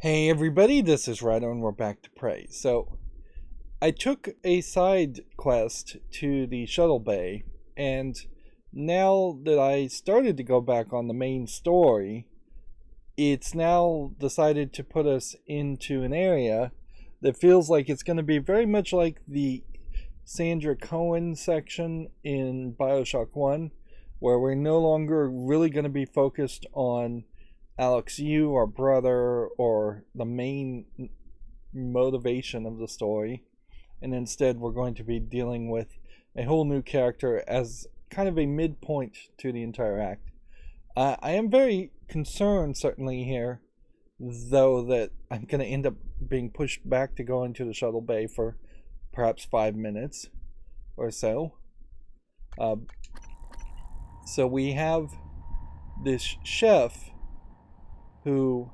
Hey everybody, this is Rydo and we're back to Prey. So, I took a side quest to the shuttle bay, and now that I started to go back on the main story, it's now decided to put us into an area that feels like it's going to be very much like the Sandra Cohen section in Bioshock 1, where we're no longer really going to be focused on Alex Yu, our brother, or the main motivation of the story, and instead we're going to be dealing with a whole new character as kind of a midpoint to the entire act. I am very concerned, certainly here, though, that I'm going to end up being pushed back to go into the shuttle bay for perhaps 5 minutes or so. So we have this chef who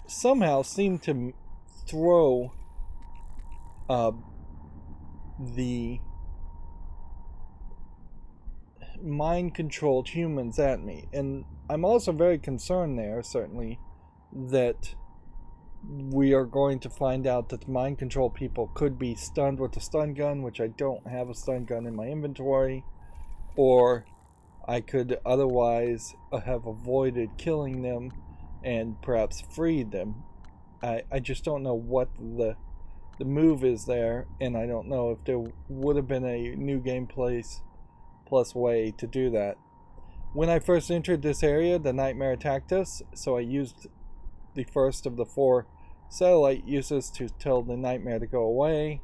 somehow seemed to throw the mind-controlled humans at me. And I'm also very concerned there, certainly, that we are going to find out that the mind-controlled people could be stunned with a stun gun, which I don't have a stun gun in my inventory, or I could otherwise have avoided killing them and perhaps freed them. I just don't know what the move is there, and I don't know if there would have been a new gameplay plus way to do that. When I first entered this area, the nightmare attacked us, so I used the first of the 4 satellite uses to tell the nightmare to go away.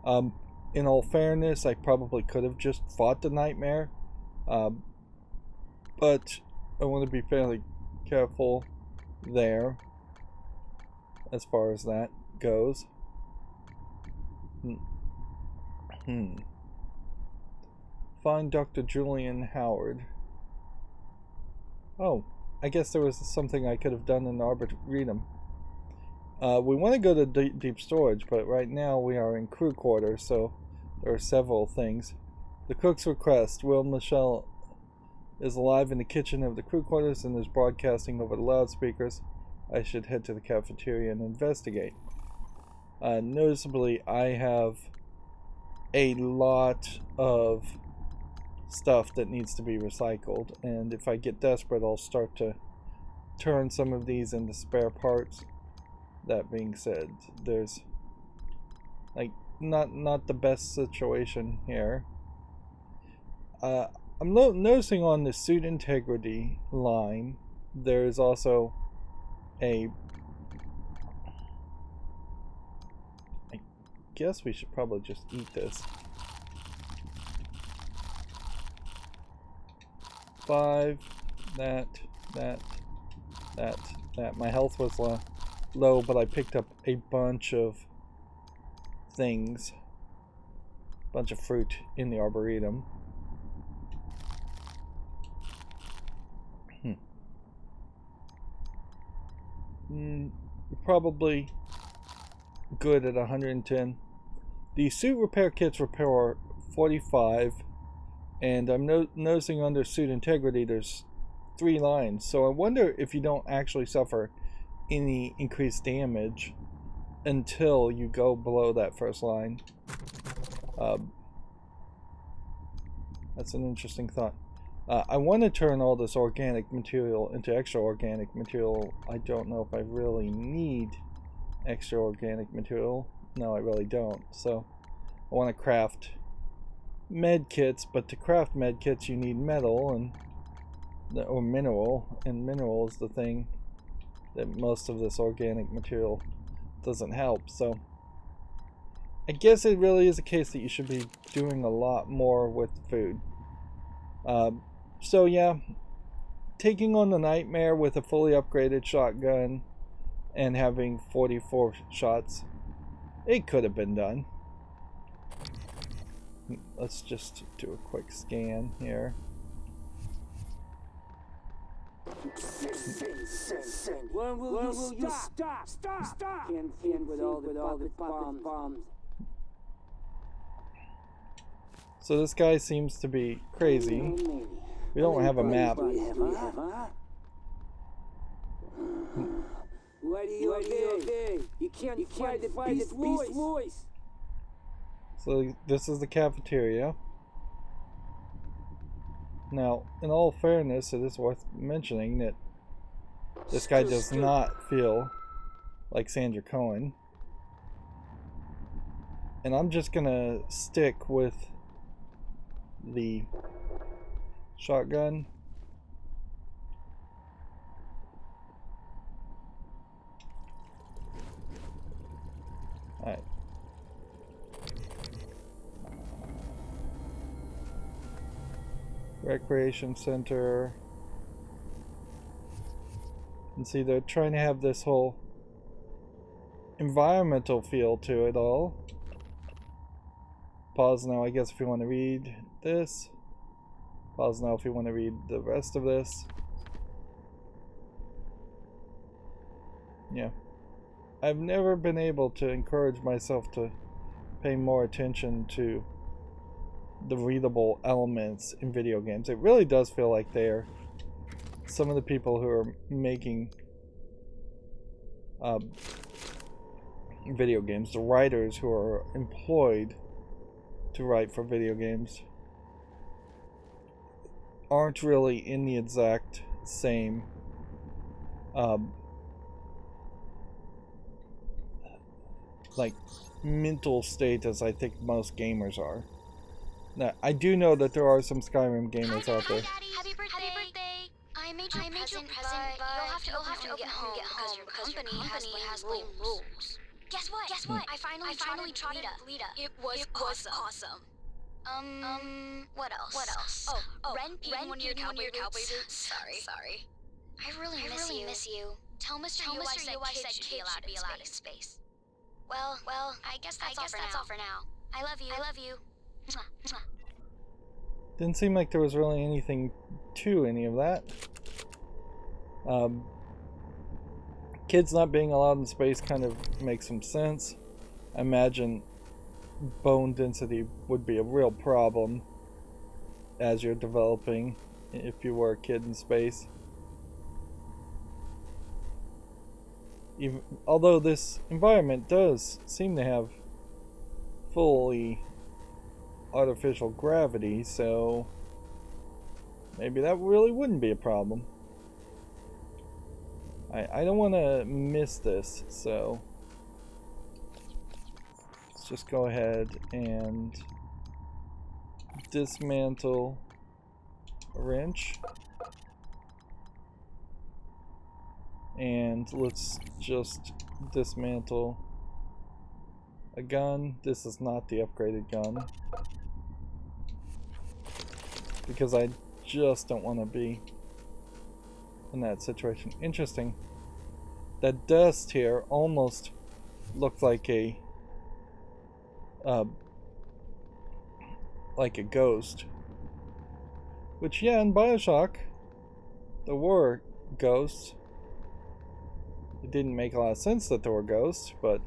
In all fairness, I probably could have just fought the nightmare, but I want to be fairly careful there as far as that goes. Find Dr. Julian Howard. Oh, I guess there was something I could have done in the Arboretum. We want to go to deep storage, but right now we are in crew quarters, so there are several things. The cook's request. Will Michelle is alive in the kitchen of the crew quarters and is broadcasting over the loudspeakers. I should head to the cafeteria and investigate. Noticeably, I have a lot of stuff that needs to be recycled, and if I get desperate, I'll start to turn some of these into spare parts. That being said, there's like not the best situation here. I'm noticing on the suit integrity line, there's also I guess we should probably just eat this. 5, that. My health was low, but I picked up a bunch of things. Bunch of fruit in the Arboretum. Probably good at 110. The suit repair kits repair 45, and I'm noticing under suit integrity there's 3 lines, so I wonder if you don't actually suffer any increased damage until you go below that first line. That's an interesting thought. I want to turn all this organic material into extra organic material. I don't know if I really need extra organic material. No, I really don't. So I want to craft med kits, but to craft med kits you need metal or mineral, and mineral is the thing that most of this organic material doesn't help. So I guess it really is a case that you should be doing a lot more with food. So yeah, taking on the nightmare with a fully upgraded shotgun and having 44 shots, it could have been done. Let's just do a quick scan here. When will you stop? Can't think with all the bombs. So this guy seems to be crazy. We don't have a map. Who okay. You can't fight the beast voice. So this is the cafeteria. Now, in all fairness, it is worth mentioning that this guy does not feel like Sandra Cohen. And I'm just gonna stick with the shotgun. Alright. Recreation center. And see, they're trying to have this whole environmental feel to it all. Pause now, I guess, if you want to read this. Pause now if you want to read the rest of this. Yeah. I've never been able to encourage myself to pay more attention to the readable elements in video games. It really does feel like they're some of the people who are making video games, the writers who are employed to write for video games, aren't really in the exact same like mental state as I think most gamers are. Now, I do know that there are some Skyrim gamers out there. Happy birthday! I made you a present, but you'll have to open it when you get home because your company has lame rules. Guess what? I finally trotted Lita. It was awesome. What else? Oh, Ren peed in one of your cowboy boots. Sorry. I really miss you. Tell Mr. Yu I said kids should be allowed in space. Well, I guess that's all for now. I love you. Mwah. Didn't seem like there was really anything to any of that. Kids not being allowed in space kind of makes some sense. I imagine bone density would be a real problem as you're developing if you were a kid in space. Although this environment does seem to have fully artificial gravity, so maybe that really wouldn't be a problem. I don't want to miss this, so let's just go ahead and dismantle a wrench. And let's just dismantle a gun. This is not the upgraded gun, because I just don't want to be in that situation. Interesting. That dust here almost looked like a ghost. Which, yeah, in BioShock there were ghosts. It didn't make a lot of sense that there were ghosts, but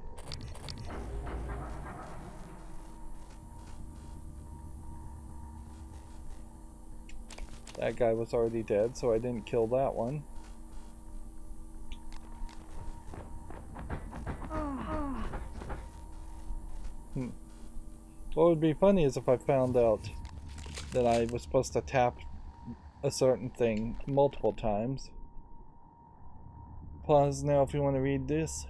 that guy was already dead, so I didn't kill that one. What would be funny is if I found out that I was supposed to tap a certain thing multiple times. Pause now if you want to read this.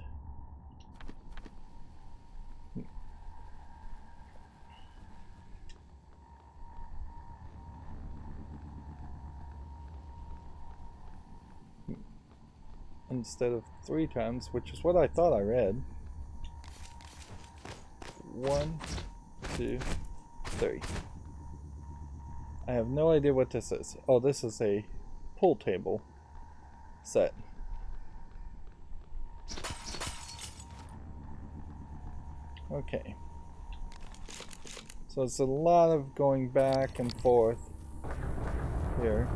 Instead of 3 times, which is what I thought I read. 1, 2, 3. I have no idea what this is. Oh, this is a pool table set. Okay. So it's a lot of going back and forth here.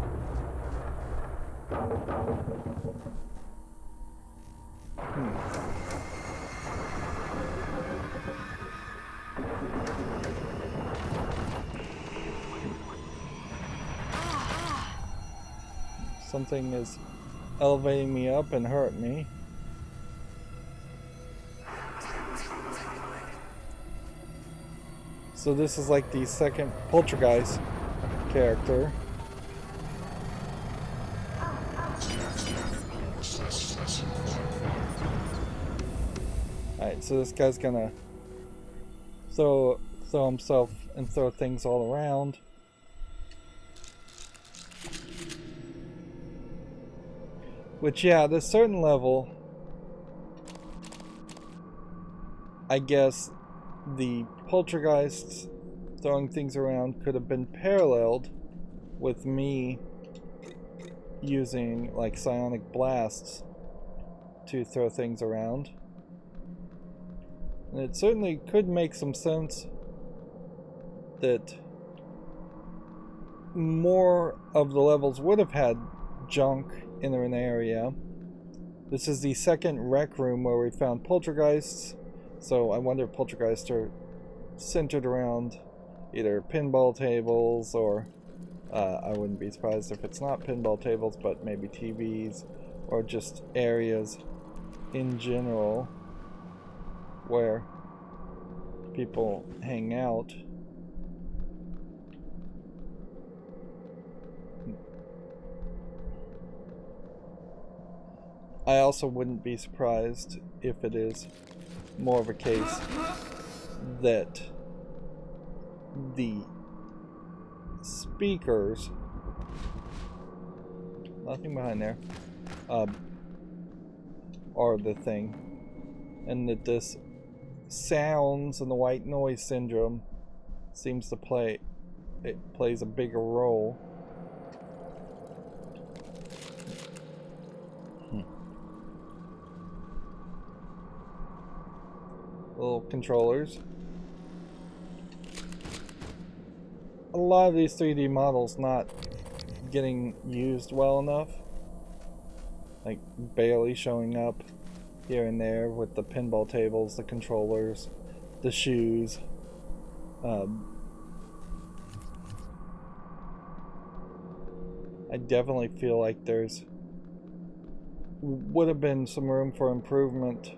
Something is elevating me up and hurt me. So this is like the second poltergeist character. Alright, so this guy's gonna throw himself and throw things all around. Which, yeah, at a certain level, I guess the poltergeists throwing things around could have been paralleled with me using like psionic blasts to throw things around. And it certainly could make some sense that more of the levels would have had junk in an area. This is the second rec room where we found poltergeists, so I wonder if poltergeists are centered around either pinball tables or I wouldn't be surprised if it's not pinball tables, but maybe TVs or just areas in general where people hang out. I also wouldn't be surprised if it is more of a case that the speakers, nothing behind there, are the thing, and that this sounds and the white noise syndrome seems to plays a bigger role. Little controllers. A lot of these 3D models not getting used well enough, like barely showing up here and there with the pinball tables, the controllers, the shoes. I definitely feel like would have been some room for improvement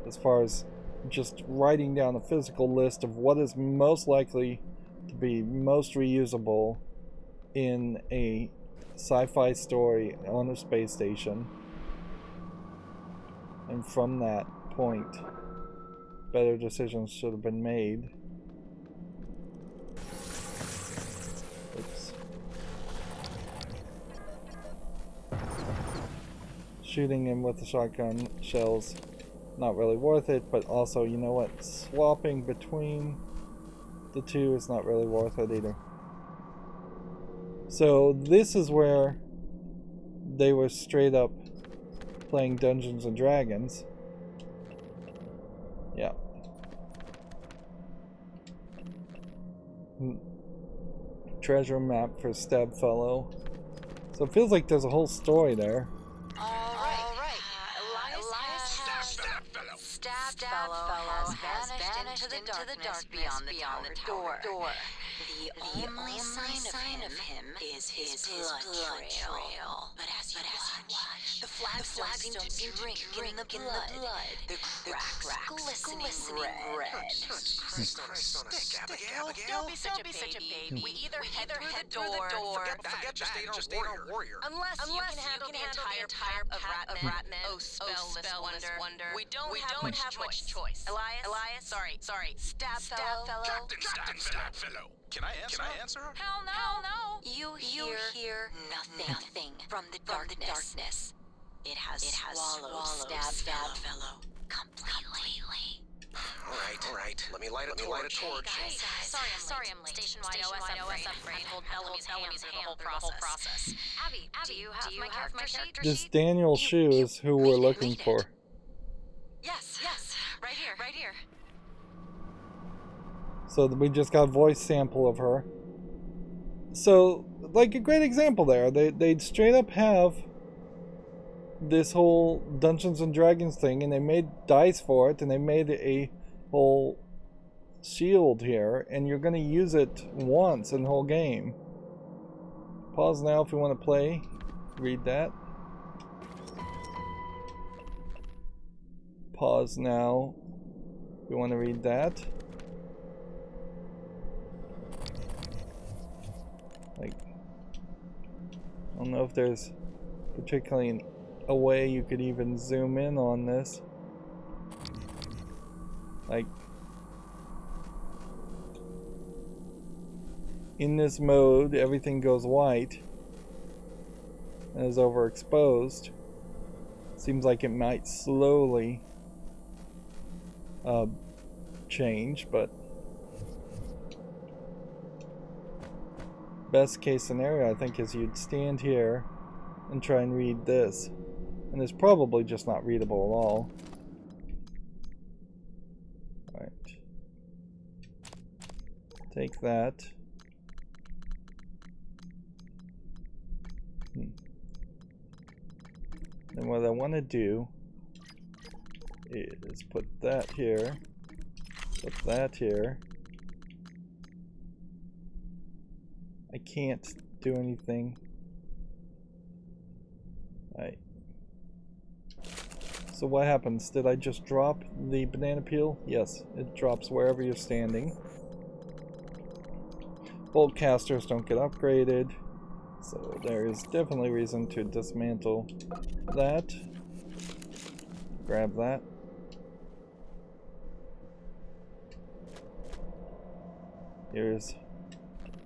as far as just writing down a physical list of what is most likely to be most reusable in a sci-fi story on a space station, and from that point better decisions should have been made. Oops. Shooting him with the shotgun shells, not really worth it, but also, you know what, swapping between the two is not really worth it either. So this is where they were straight up playing Dungeons and Dragons. Yeah. Treasure map for Stabfellow. So it feels like there's a whole story there. Stabfellow has vanished into the darkness beyond the tower door. The only sign of him is his blood trail. But as you watch, the flags don't seem to drink in the blood. The cracks glistening red. Christ on a stick, Abigail. Don't be such a baby. We either head through the door. Forget that. Just ain't our warrior. Unless you can handle the entire pack of ratmen. Oh, spellless wonder. We don't have much choice. Elias. Sorry. Stabfellow. Captain Stabfellow. Can I answer her? Hell no. You hear nothing from the darkness. It has swallowed Stabfellow completely. All right. Let me light a torch. Hey guys, sorry I'm late. Station-wide OS upgrade. Hold Bellamy's hand through the whole process. Abby, do you have my character sheet? This Daniel Shu is who we're looking for. Yes. Right here. So we just got a voice sample of her. So, like, a great example there. They'd straight up have this whole Dungeons and Dragons thing, and they made dice for it, and they made a whole shield here, and you're going to use it once in the whole game. Pause now if you want to play. Read that. Pause now if you want to read that. don't know if there's particularly a way you could even zoom in on this. Like, in this mode, everything goes white and is overexposed. Seems like it might slowly change, but best case scenario, I think, is you'd stand here and try and read this. And it's probably just not readable at all. Alright. Take that. And what I want to do is put that here, put that here. I can't do anything. Alright. So what happens? Did I just drop the banana peel? Yes, it drops wherever you're standing. Bolt casters don't get upgraded. So there is definitely reason to dismantle that. Grab that. Here's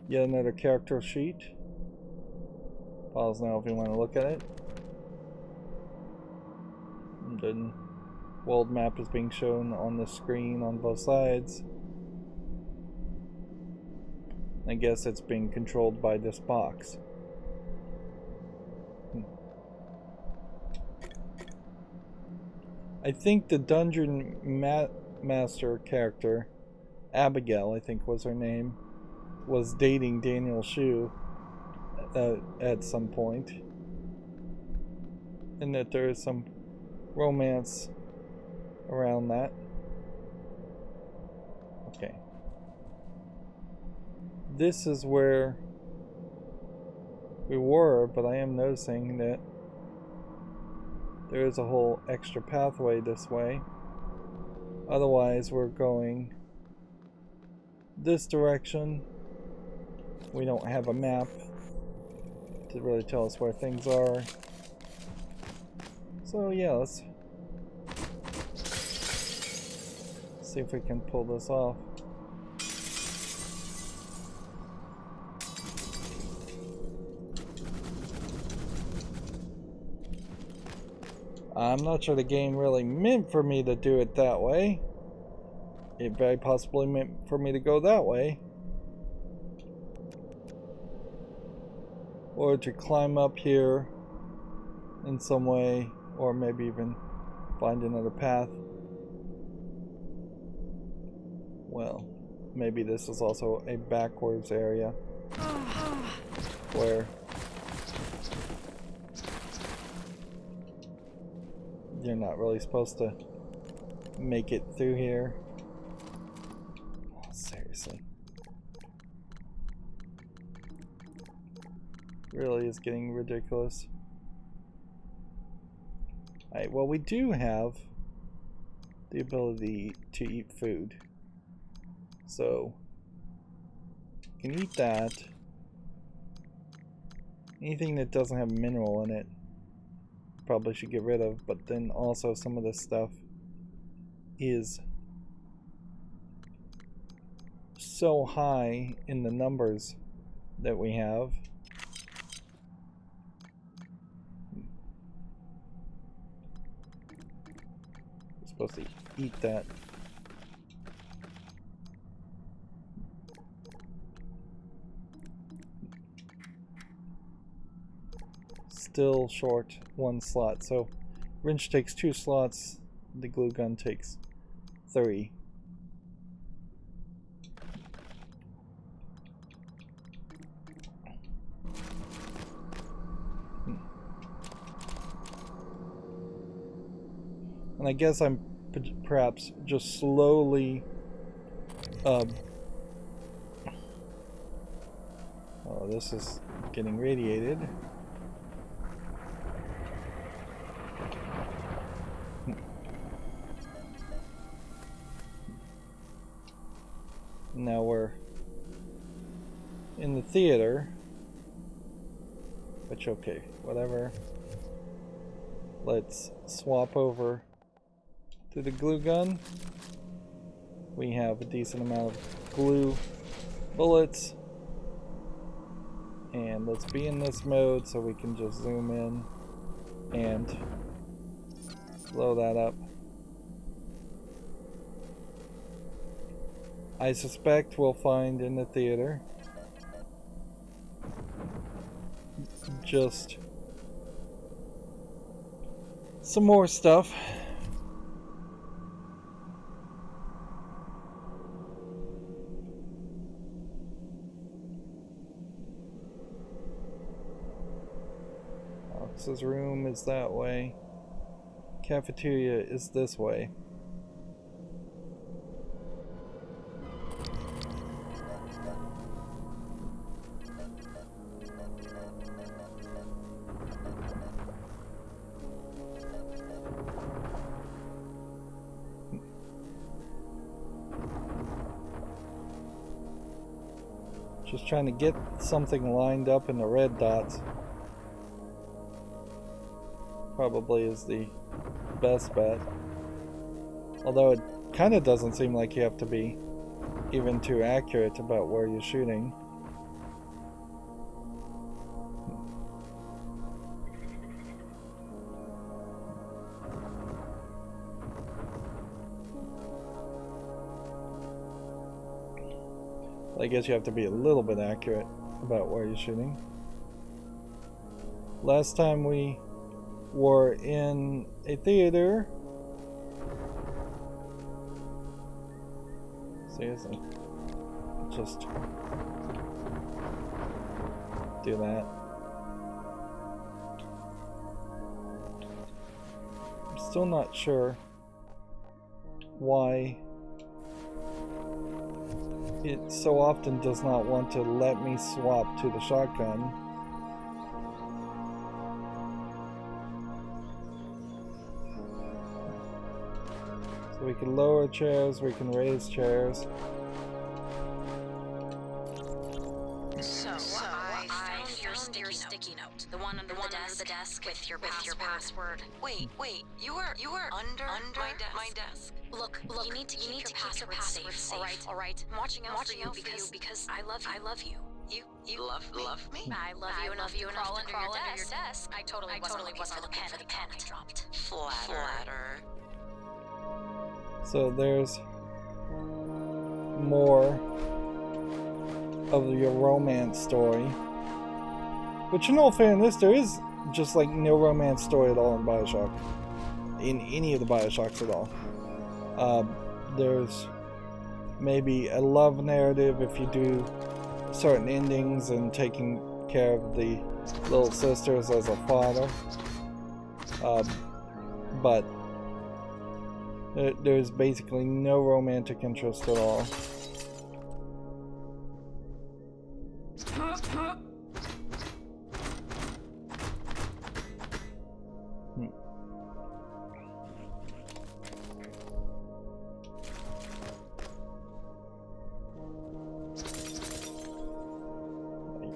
yet another character sheet. Pause now if you want to look at it. And then world map is being shown on the screen on both sides. I guess it's being controlled by this box. I think the dungeon master character, Abigail, I think was her name, was dating Daniel Shu at some point, and that there is some romance around that. Okay. This is where we were, but I am noticing that there is a whole extra pathway this way. Otherwise, we're going this direction. We don't have a map to really tell us where things are. So yeah, let's see if we can pull this off. I'm not sure the game really meant for me to do it that way. It very possibly meant for me to go that way. Or to climb up here in some way, or maybe even find another path. Well, maybe this is also a backwards area where you're not really supposed to make it through here. Oh, seriously. Really is getting ridiculous. Alright, well, we do have the ability to eat food. So, you can eat that. Anything that doesn't have mineral in it, probably should get rid of, but then also some of this stuff is so high in the numbers that we have. We're supposed to eat that. Still short one slot, so wrench takes 2 slots, the glue gun takes 3. And I guess I'm perhaps just slowly oh, this is getting radiated. Now we're in the theater. Which, okay, whatever. Let's swap over to the glue gun. We have a decent amount of glue bullets. And let's be in this mode so we can just zoom in and blow that up. I suspect we'll find in the theater just some more stuff. Alex's room is that way. Cafeteria is this way. Just trying to get something lined up in the red dots. Probably is the best bet. Although it kind of doesn't seem like you have to be even too accurate about where you're shooting. I guess you have to be a little bit accurate about where you're shooting. Last time we were in a theater. Seriously. Just do that. I'm still not sure why it so often does not want to let me swap to the shotgun. So we can lower chairs, we can raise chairs. So I found your sticky note. The one under the desk with your password. Wait, you were under my desk. Look, you need to keep your password safe. All right. I'm watching out for you because I love you. You love me? I love you enough to crawl under your desk. I totally wasn't looking for the pen I dropped. Flatter. So there's more of your romance story. Which in all fairness, there is just like no romance story at all in BioShock. In any of the BioShocks at all. There's maybe a love narrative if you do certain endings and taking care of the little sisters as a father. But there's basically no romantic interest at all.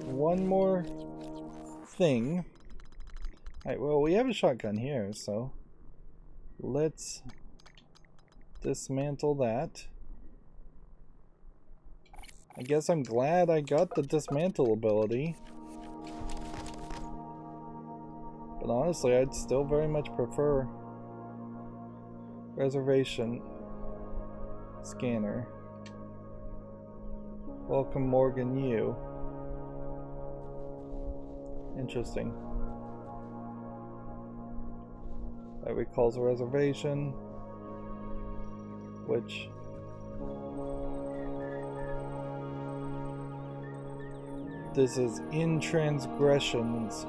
One more thing. Alright, well, we have a shotgun here, so let's dismantle that. I guess I'm glad I got the dismantle ability. But honestly, I'd still very much prefer reservation scanner. Welcome, Morgan Yu. Interesting. That recalls a reservation, which this is in Transgression's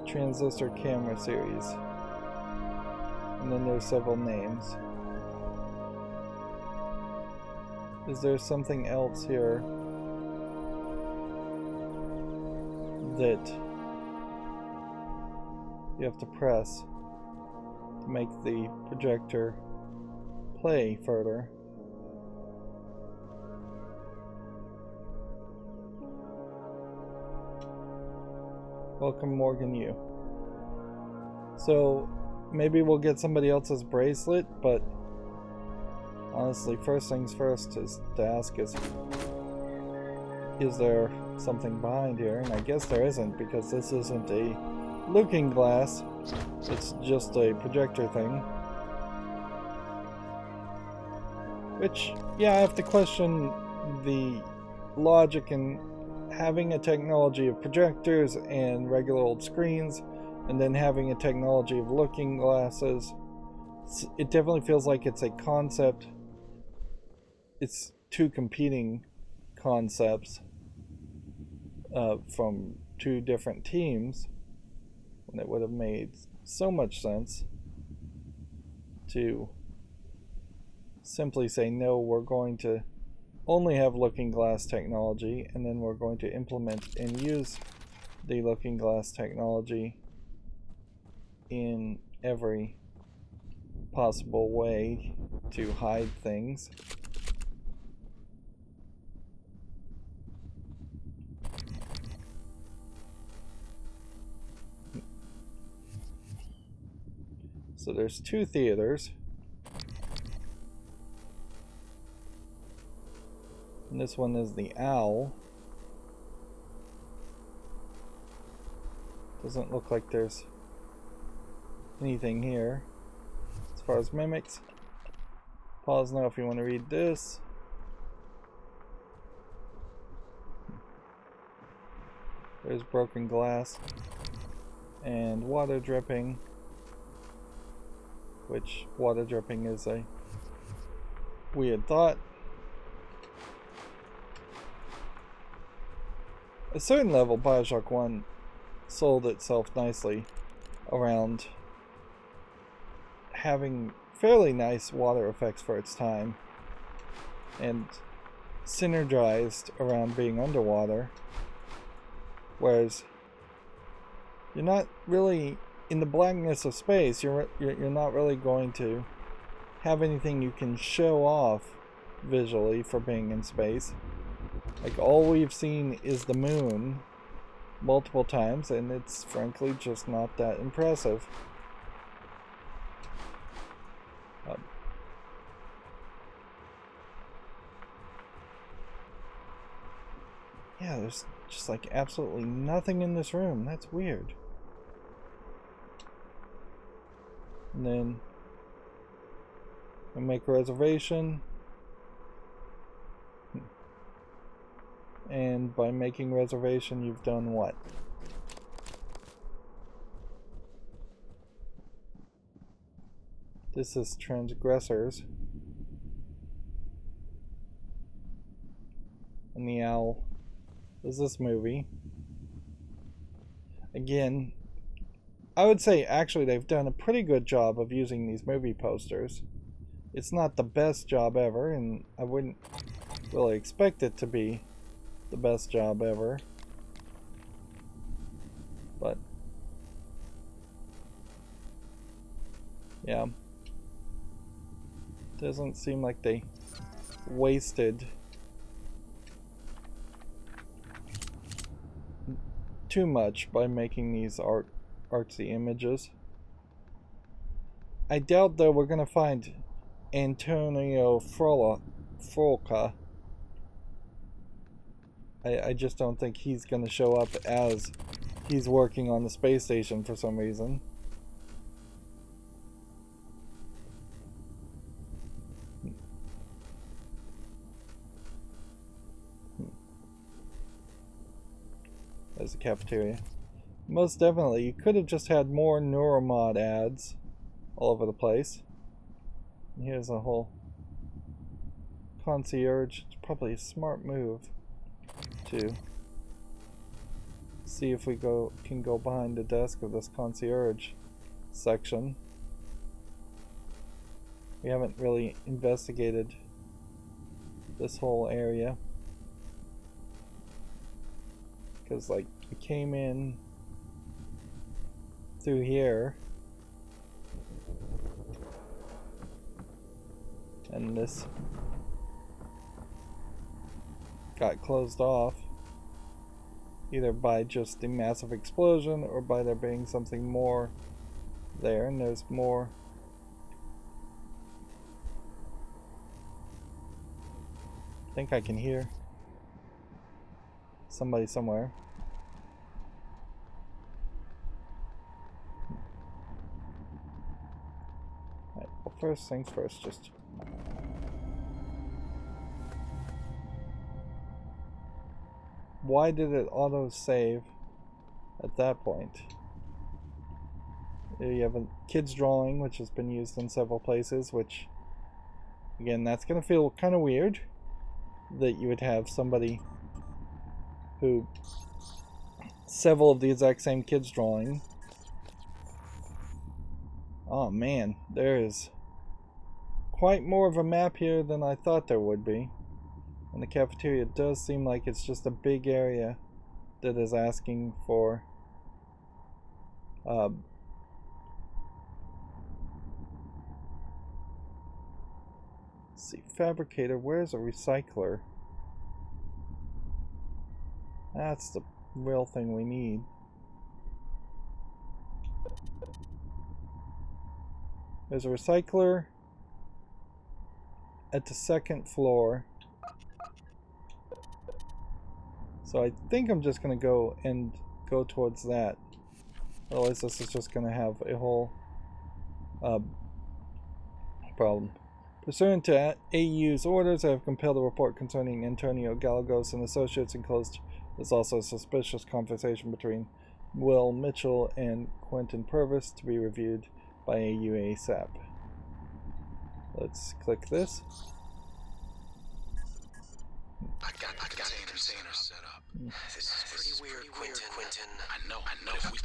transistor camera series, and then there's several names. Is there something else here that you have to press to make the projector play further? Welcome, Morgan Yu. So, maybe we'll get somebody else's bracelet, but honestly, first things first is to ask is there something behind here? And I guess there isn't, because this isn't a looking glass, it's just a projector thing. Which, yeah, I have to question the logic in having a technology of projectors and regular old screens, and then having a technology of looking glasses. It definitely feels like it's a concept. It's two competing concepts from two different teams, when it would have made so much sense to simply say, no, we're going to only have looking glass technology, and then we're going to implement and use the looking glass technology in every possible way to hide things. So there's two theaters. And this one is the Owl. Doesn't look like there's anything here as far as mimics. Pause now if you want to read this. There's broken glass and water dripping, which water dripping is a weird thought. At a certain level, Bioshock 1 sold itself nicely around having fairly nice water effects for its time, and synergized around being underwater, whereas you're not really in the blackness of space. You're not really going to have anything you can show off visually for being in space. Like, all we've seen is the moon multiple times, and it's frankly just not that impressive. Yeah, there's just like absolutely nothing in this room. That's weird. And then I make a reservation. And by making reservation, you've done what? This is transgressors. And the Owl is this movie. Again, I would say actually they've done a pretty good job of using these movie posters. It's not the best job ever, and I wouldn't really expect it to be the best job ever. But yeah, doesn't seem like they wasted too much by making these artsy images. I doubt though we're gonna find Antonio Frolka. I just don't think he's gonna show up as he's working on the space station for some reason. There's the cafeteria. Most definitely, you could have just had more Neuromod ads all over the place. And here's a whole concierge. It's probably a smart move to see if we can go behind the desk of this concierge section. We haven't really investigated this whole area, because like we came in through here and this got closed off. either by just the massive explosion or by there being something more there, and there's more. I think I can hear somebody somewhere. Alright, well, first things first, just why did it auto save at that point? There you have a kid's drawing, which has been used in several places, which again, that's gonna feel kind of weird that you would have somebody who several of the exact same kids drawing. Oh man, there is quite more of a map here than I thought there would be. And the cafeteria does seem like it's just a big area that is asking for let's see, fabricator, where's a recycler? That's the real thing we need. There's a recycler at the second floor. So I think I'm just going to go towards that. Otherwise this is just going to have a whole problem. Pursuant to AU's orders, I have compelled a report concerning Antonio Gallegos and associates enclosed. There's also a suspicious conversation between Will Mitchell and Quentin Purvis to be reviewed by AU ASAP. Let's click this. I got containers set up. This is pretty weird, Quentin. I know. But if we,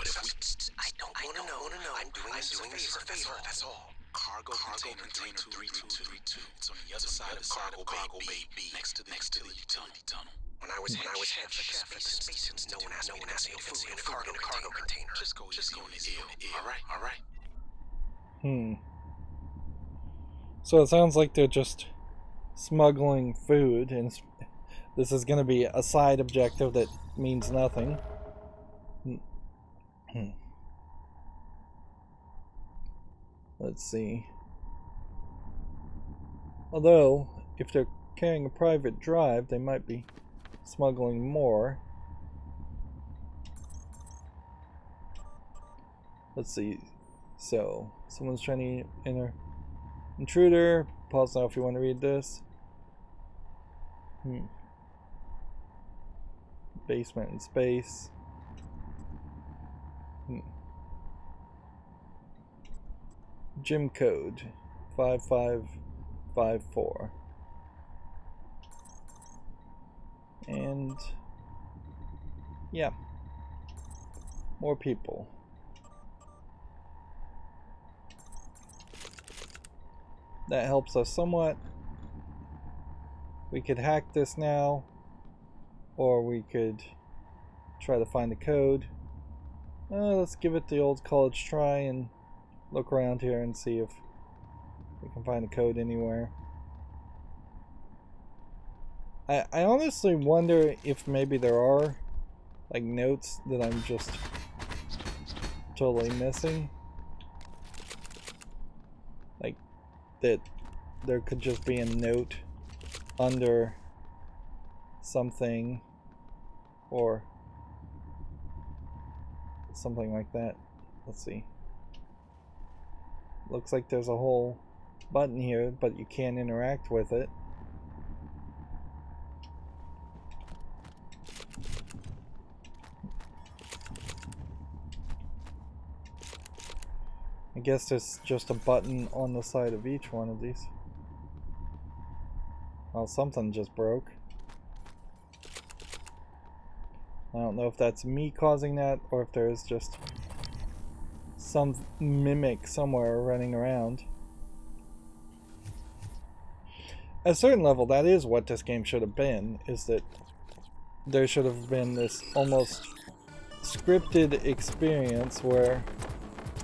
I don't want to know. I'm doing this as a favor. That's all. Cargo container 3232. It's on the other side of cargo bay B, next to the utility tunnel. When I was head chef at the Space Institute, no one asked me to food in a cargo container. Just go easy on his ear. All right. So it sounds like they're just smuggling food, and this is going to be a side objective that means nothing. Let's see. Although, if they're carrying a private drive, they might be smuggling more. Let's see. So, someone's trying to enter. Intruder. Pause now if you want to read this. Basement in space. Gym code 5554. And yeah, more people. That helps us somewhat. We could hack this now, or we could try to find the code. Let's give it the old college try and look around here and see if we can find a code anywhere. I honestly wonder if maybe there are like notes that I'm just totally missing. Like that there could just be a note under something or something like that. Let's see. Looks like there's a whole button here, but you can't interact with it. I guess there's just a button on the side of each one of these. Well, something just broke. I don't know if that's me causing that or if there is just some mimic somewhere running around. At a certain level, that is what this game should have been, is that there should have been this almost scripted experience where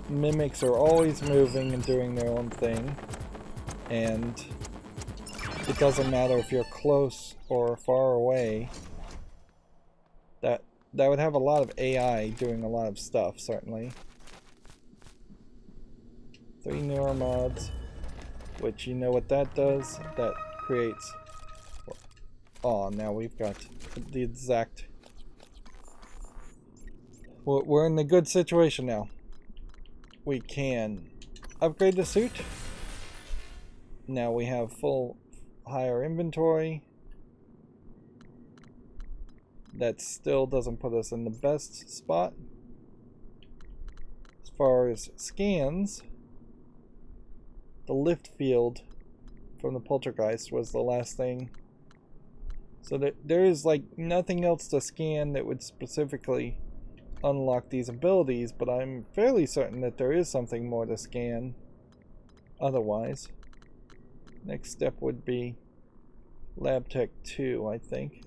mimics are always moving and doing their own thing, and it doesn't matter if you're close or far away, that that would have a lot of AI doing a lot of stuff, certainly. 3 neuromods, which you know what that does? That creates... Oh, now we've got the exact... We're in a good situation now. We can upgrade the suit. Now we have full higher inventory. That still doesn't put us in the best spot. As far as scans, the lift field from the poltergeist was the last thing. So there is like nothing else to scan that would specifically unlock these abilities, but I'm fairly certain that there is something more to scan otherwise. Next step would be Lab Tech 2, I think.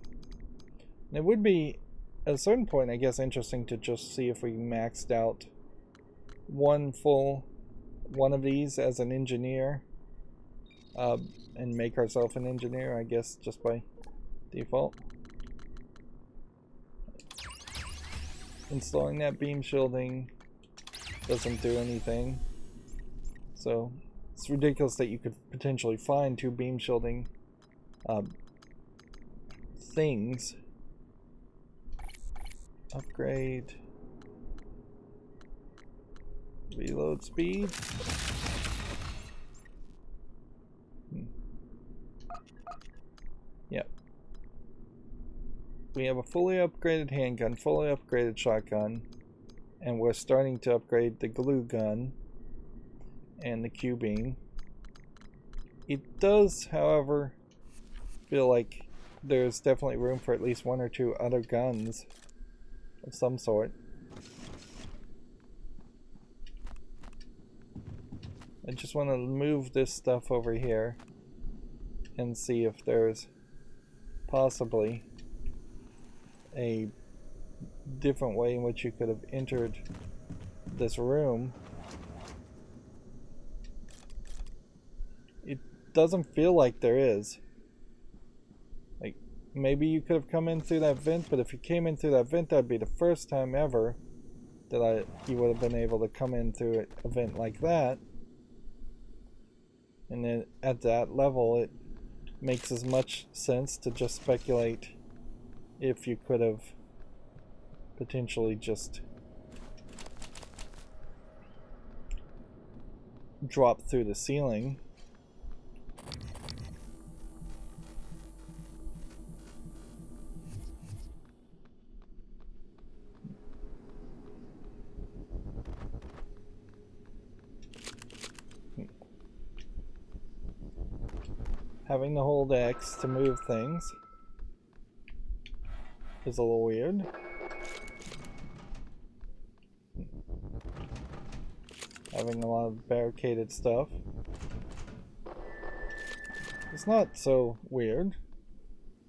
And it would be, at a certain point, I guess, interesting to just see if we maxed out one of these as an engineer, and make ourselves an engineer, I guess, just by default. Installing that beam shielding doesn't do anything. So it's ridiculous that you could potentially find 2 beam shielding things. Upgrade. Reload speed. Yep. We have a fully upgraded handgun, fully upgraded shotgun, and we're starting to upgrade the glue gun and the Q-beam. It does, however, feel like there's definitely room for at least 1 or 2 other guns of some sort. I just want to move this stuff over here and see if there's possibly a different way in which you could have entered this room. It doesn't feel like there is. Like, maybe you could have come in through that vent, but if you came in through that vent, that'd be the first time ever that you would have been able to come in through a vent like that. And then at that level, it makes as much sense to just speculate if you could have potentially just dropped through the ceiling. Having to hold X to move things is a little weird. Having a lot of barricaded stuff. It's not so weird.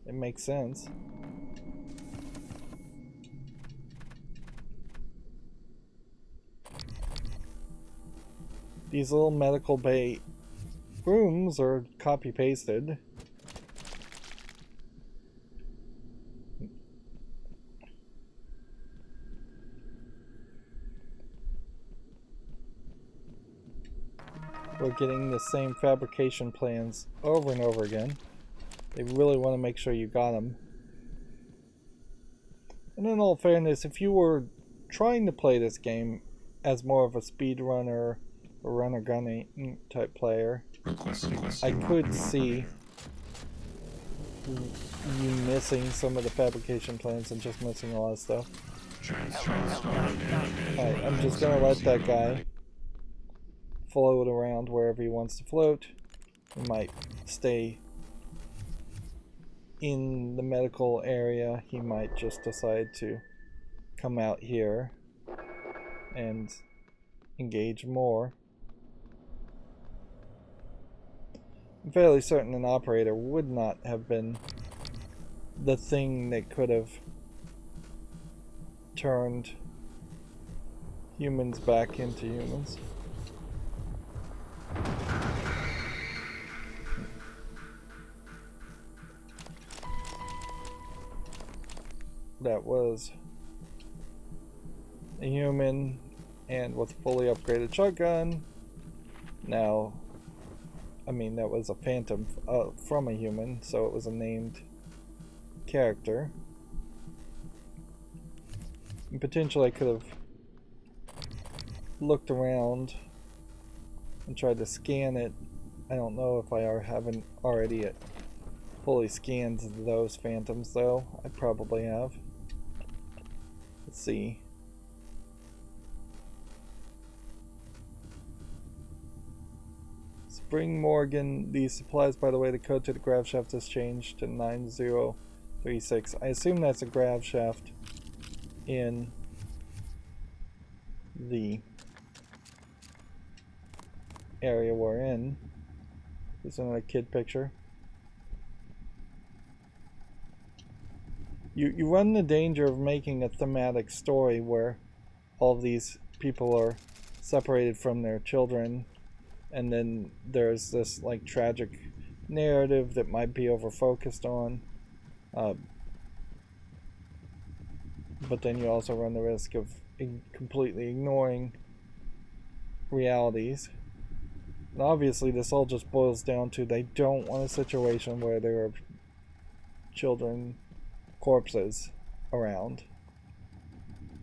It makes sense. These little medical bay rooms are copy pasted. We're getting the same fabrication plans over and over again. They really want to make sure you got them. And in all fairness, if you were trying to play this game as more of a speedrunner or runner gunner type player, I could see you missing some of the fabrication plans and just missing a lot of stuff. Alright, I'm just gonna let that guy float around wherever he wants to float. He might stay in the medical area. He might just decide to come out here and engage more. I'm fairly certain an operator would not have been the thing that could have turned humans back into humans. That was a human and with a fully upgraded shotgun. Now, I mean, that was a phantom from a human, so it was a named character. And potentially I could have looked around and tried to scan it. I don't know if I haven't already fully scanned those phantoms, though. I probably have. Let's see. Spring Morgan. These supplies, by the way, the code to the grav shaft has changed to 9036. I assume that's a grav shaft in the area we're in. There's another kid picture. You run the danger of making a thematic story where all of these people are separated from their children, and then there's this like tragic narrative that might be over focused on, but then you also run the risk of completely ignoring realities. And obviously this all just boils down to they don't want a situation where there are children corpses around,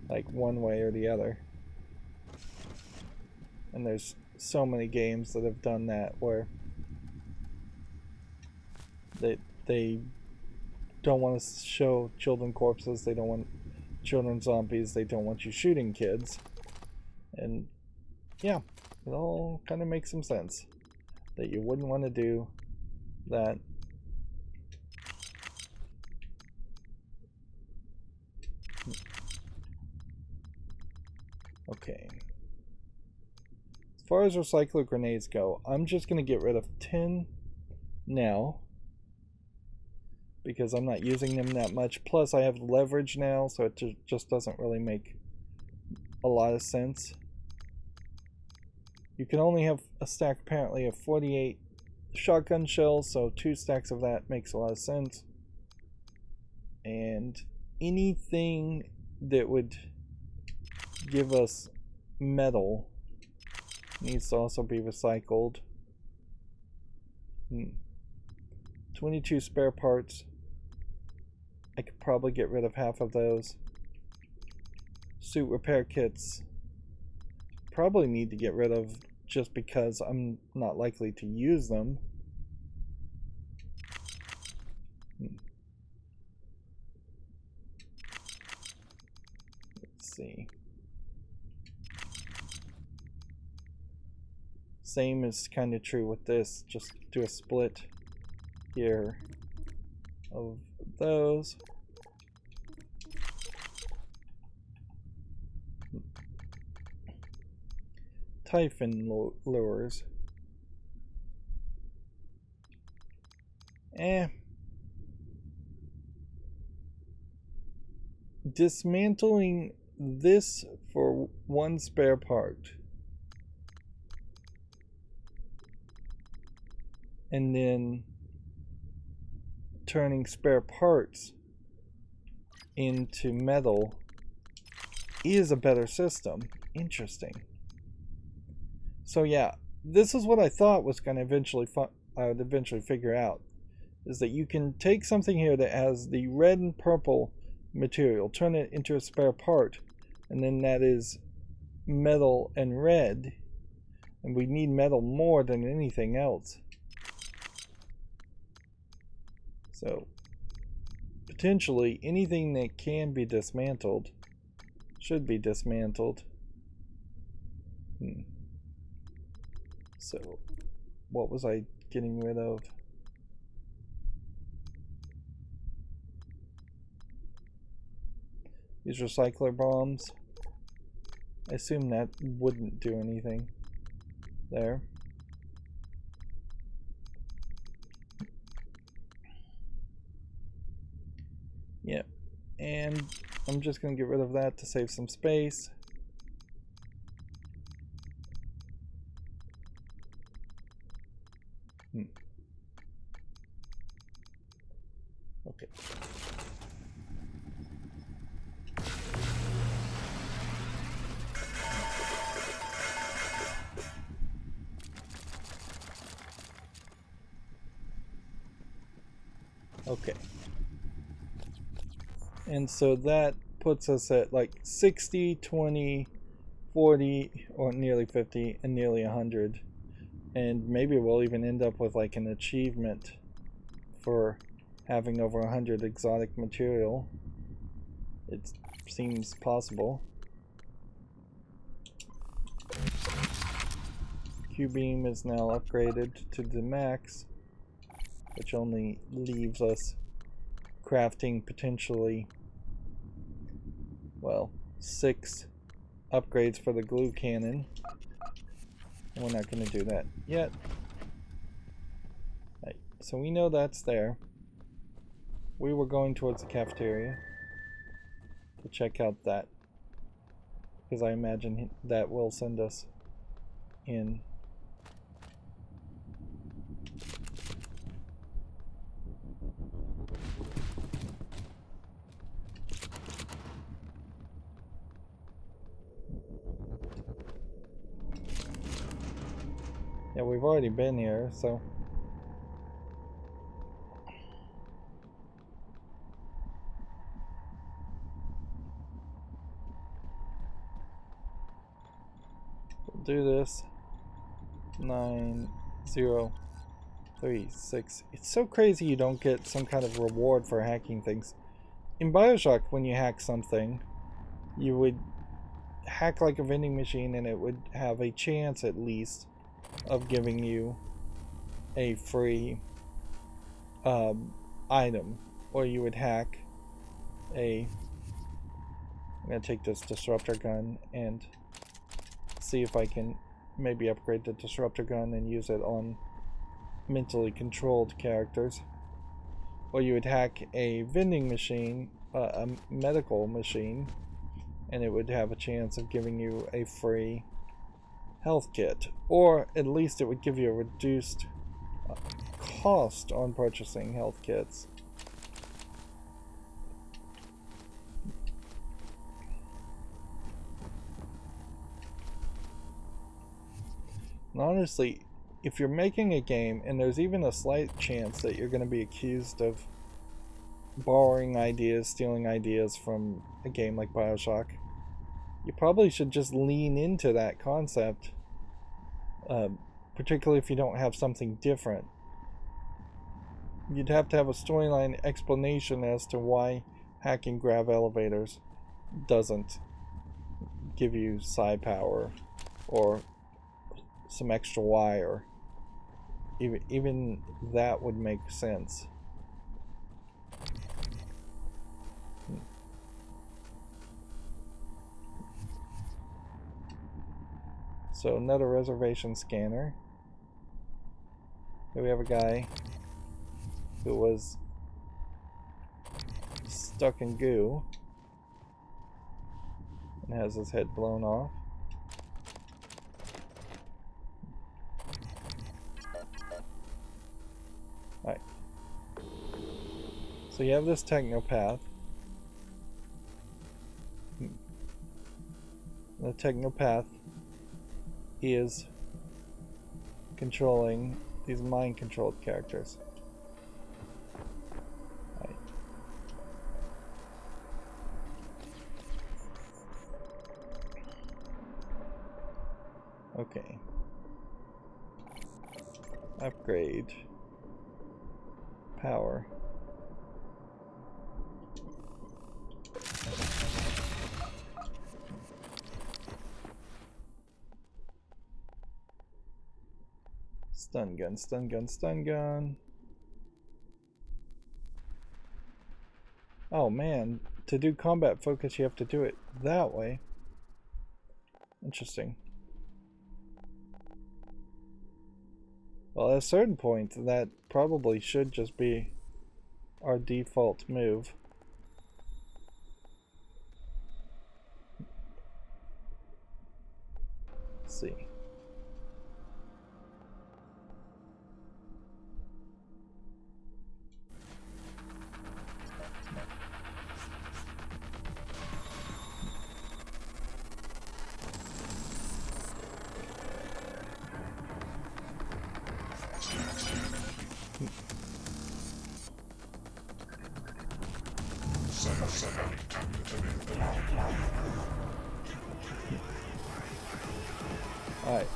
like one way or the other. And there's so many games that have done that where they don't want to show children corpses, they don't want children zombies, they don't want you shooting kids. And yeah, it all kind of makes some sense that you wouldn't want to do that. Okay. As far as recycler grenades go, I'm just going to get rid of 10 now, because I'm not using them that much. Plus I have leverage now, so it just doesn't really make a lot of sense. You can only have a stack apparently of 48 shotgun shells, so 2 stacks of that makes a lot of sense. And anything that would give us metal needs to also be recycled. 22 spare parts. I could probably get rid of half of those. Suit repair kits. Probably need to get rid of just because I'm not likely to use them. Let's see. Same is kind of true with this. Just do a split here of those. Typhon lures. Dismantling this for 1 spare part. And then turning spare parts into metal is a better system. Interesting. So yeah, this is what I thought was going to eventually I would eventually figure out, is that you can take something here that has the red and purple material, turn it into a spare part, and then that is metal and red, and we need metal more than anything else. So potentially anything that can be dismantled should be dismantled. So what was I getting rid of? These recycler bombs. I assume that wouldn't do anything there. Yep. And I'm just going to get rid of that to save some space. Okay. Okay. And so that puts us at like 60, 20, 40, or nearly 50, and nearly 100. And maybe we'll even end up with like an achievement for having over 100 exotic material. It seems possible. Q-beam is now upgraded to the max, which only leaves us crafting potentially, well, 6 upgrades for the glue cannon. We're not going to do that yet. Right, so we know that's there. We were going towards the cafeteria to check out that, because I imagine that will send us in. Yeah, we've already been here, so we'll do this. 9, 0, 3, 6. It's so crazy you don't get some kind of reward for hacking things. In BioShock, when you hack something, you would hack like a vending machine and it would have a chance at least of giving you a free item. Or you would hack a... I'm going to take this disruptor gun and see if I can maybe upgrade the disruptor gun and use it on mentally controlled characters. Or you would hack a vending machine, a medical machine, and it would have a chance of giving you a free health kit. Or at least it would give you a reduced cost on purchasing health kits. And honestly, if you're making a game and there's even a slight chance that you're going to be accused of borrowing ideas, stealing ideas from a game like BioShock, you probably should just lean into that concept, particularly if you don't have something different. You'd have to have a storyline explanation as to why hacking grav elevators doesn't give you psi power or some extra wire. Even that would make sense. So another reservation scanner. Here we have a guy who was stuck in goo and has his head blown off. Alright. So you have this technopath. The technopath is controlling these mind-controlled characters. Right. Okay. Upgrade. Power. Stun gun, stun gun, stun gun. Oh man, to do combat focus you have to do it that way. Interesting. Well, at a certain point, that probably should just be our default move. Let's see. Alright.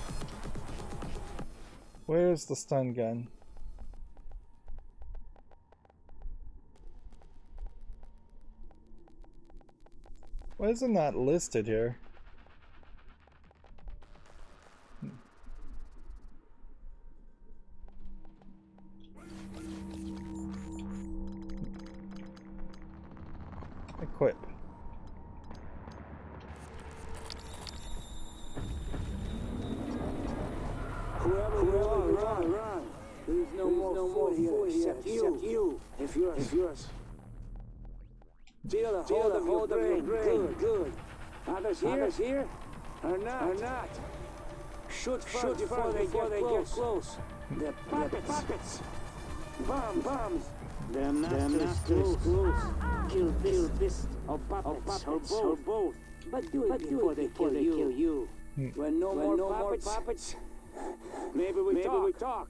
Where's the stun gun? Why is it not listed here? Equip. Whoever run. There's no more here except you. If yours. Hold the brain. Good. Others here? Are not. Shoot first before they get close. The puppets. Bombs. They're not too close. Kill this or puppets or both. But do it before they kill you. When no more puppets, maybe we talk.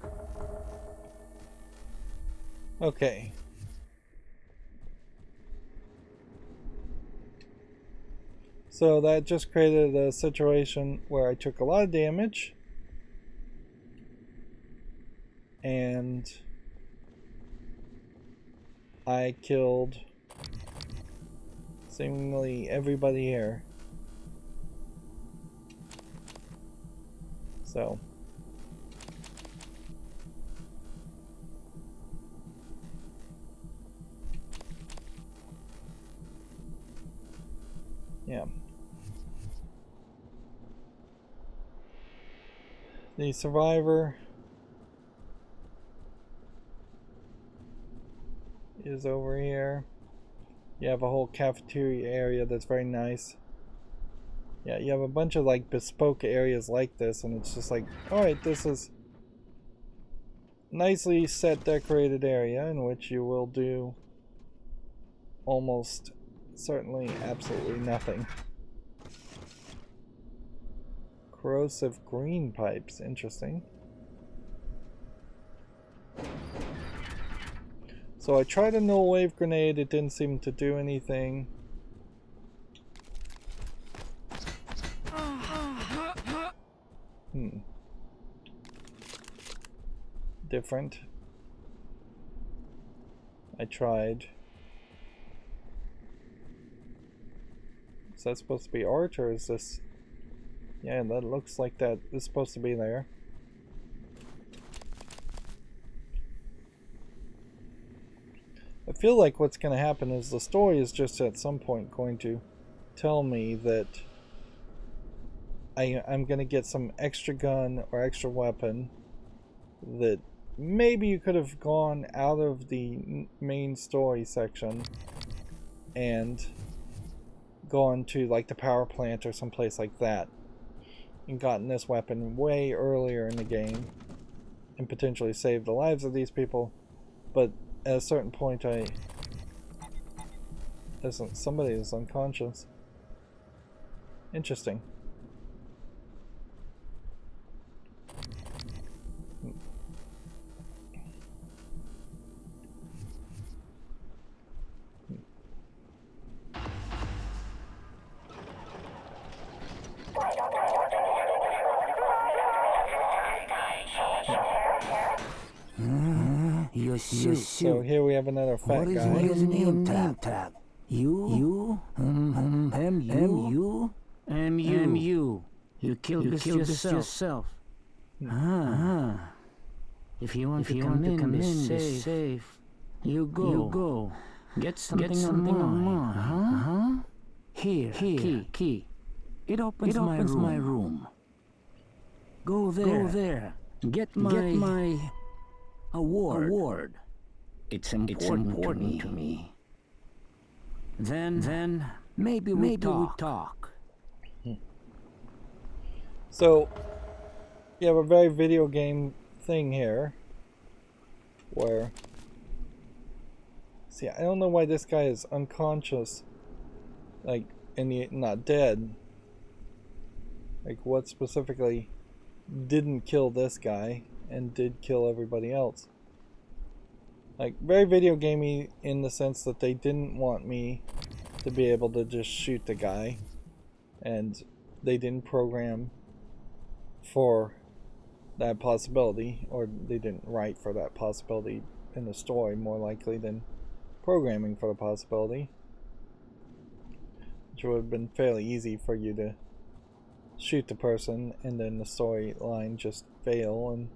Okay. So that just created a situation where I took a lot of damage and I killed seemingly everybody here. So yeah. The survivor is over here. You have a whole cafeteria area that's very nice. Yeah, you have a bunch of like bespoke areas like this, and it's just like, alright, this is nicely set, decorated area in which you will do almost certainly absolutely nothing. Corrosive green pipes, interesting. So I tried a null wave grenade, it didn't seem to do anything. Different. I tried. Is that supposed to be art, or is this... Yeah, that looks like that is supposed to be there. I feel like what's going to happen is the story is just at some point going to tell me that I'm going to get some extra gun or extra weapon that maybe you could have gone out of the main story section and gone to like the power plant or someplace like that and gotten this weapon way earlier in the game and potentially saved the lives of these people. But at a certain point somebody is unconscious. Interesting. So here we have another fat guy. What is name tag? You? M-U? You killed this yourself. If you want to come in this safe, you go. Get something on mine. Here. Key. It opens my room. Go there. Get my award. It's important to me. Then maybe we talk. So you have a very video game thing here where, see, I don't know why this guy is unconscious, like, and yet not dead. Like, what specifically didn't kill this guy and did kill everybody else? Like, very video gamey in the sense that they didn't want me to be able to just shoot the guy. And they didn't program for that possibility, or they didn't write for that possibility in the story, more likely than programming for the possibility. Which would have been fairly easy for you to shoot the person and then the storyline just fail and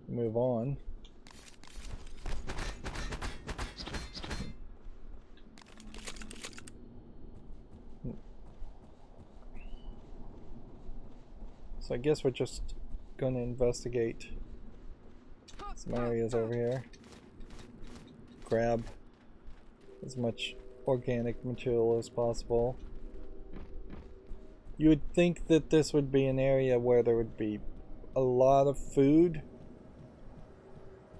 move on. So I guess we're just going to investigate some areas over here. Grab as much organic material as possible. You would think that this would be an area where there would be a lot of food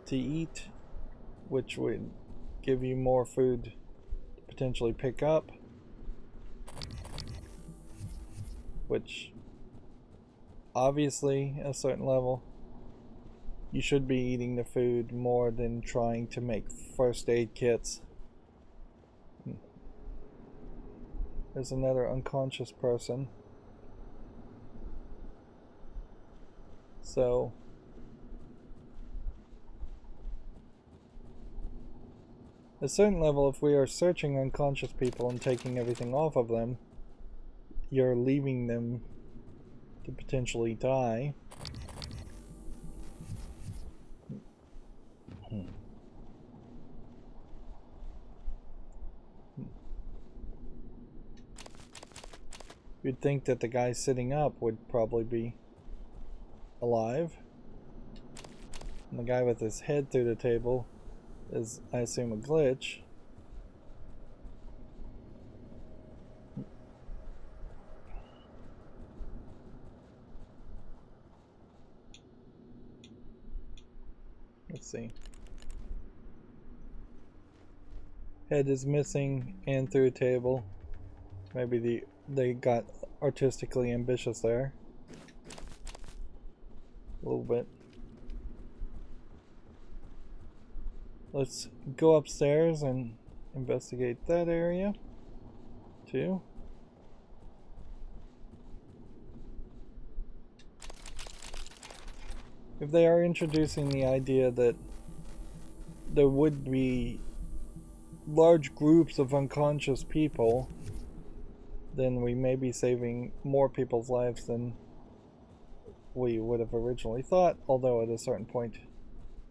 to eat, which would give you more food to potentially pick up, which obviously at a certain level you should be eating the food more than trying to make first aid kits. There's another unconscious person. So at a certain level, if we are searching unconscious people and taking everything off of them, you're leaving them to potentially die. You'd think that the guy sitting up would probably be alive. And the guy with his head through the table is, I assume, a glitch. Let's see. Head is missing and through a table. Maybe they got artistically ambitious there. A little bit. Let's go upstairs and investigate that area too. If they are introducing the idea that there would be large groups of unconscious people, then we may be saving more people's lives than we would have originally thought. Although at a certain point,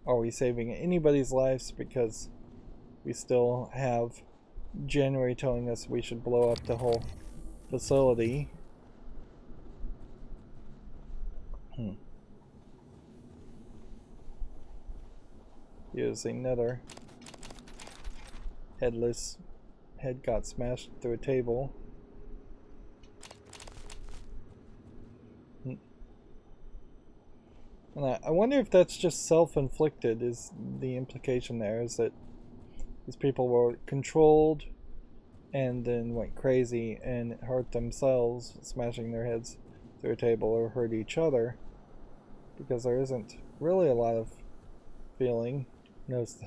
are we saving anybody's lives, because we still have January telling us we should blow up the whole facility. Here's another headless. Head got smashed through a table. And I wonder if that's just self-inflicted, is the implication there, is that these people were controlled and then went crazy and hurt themselves, smashing their heads through a table, or hurt each other, because there isn't really a lot of feeling. Notice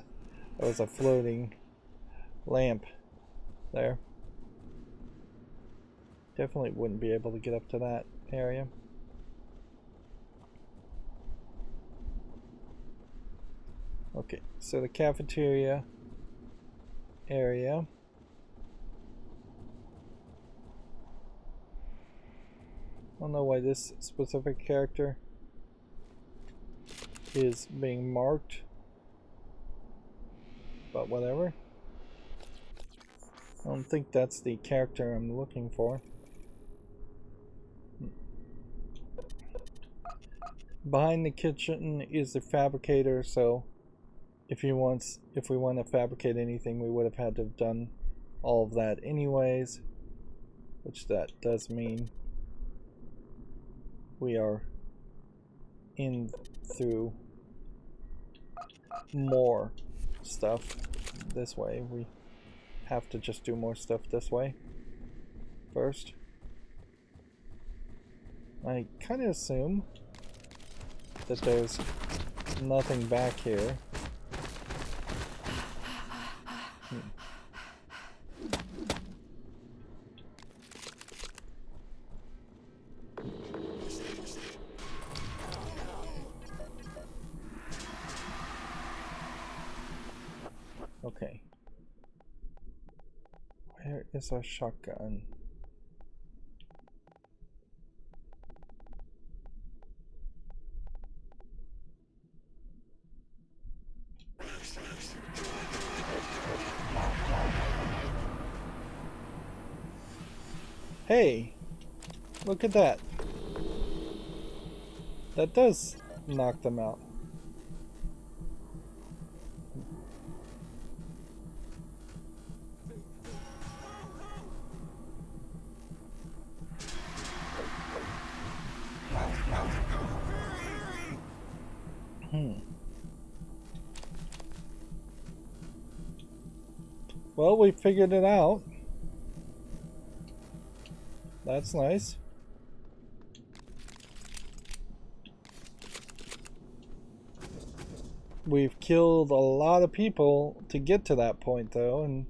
there was a floating lamp there. Definitely wouldn't be able to get up to that area. Okay, so the cafeteria area. I don't know why this specific character is being marked, but whatever. I don't think that's the character I'm looking for. Behind the kitchen is the fabricator, so if we want to fabricate anything, we would have had to have done all of that anyways, which that does mean we are in through more stuff this way. We have to just do more stuff this way first. I kind of assume that there's nothing back here. Okay. Where is our shotgun? Hey! Look at that. That does knock them out. Well, we figured it out. That's nice. We've killed a lot of people to get to that point, though, and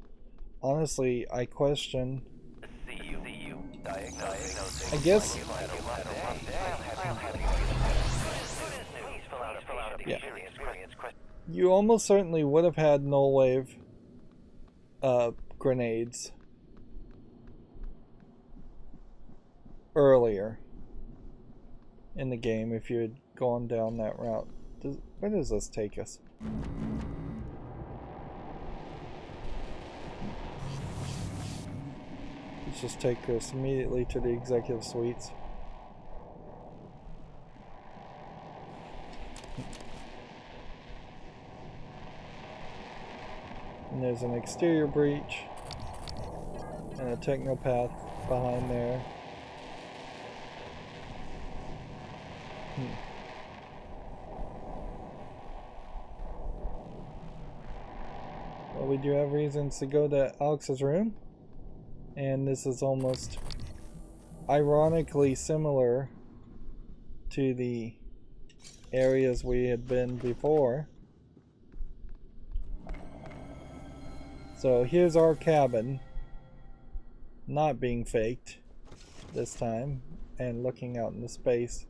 honestly, I question. I guess. Yeah. You almost certainly would have had null wave grenades earlier in the game if you had gone down that route. Where does this take us? Let's just take us immediately to the executive suites. And there's an exterior breach and a technopath behind there. Well, we do have reasons to go to Alex's room, and this is almost ironically similar to the areas we had been before. So here's our cabin, not being faked this time, and looking out into space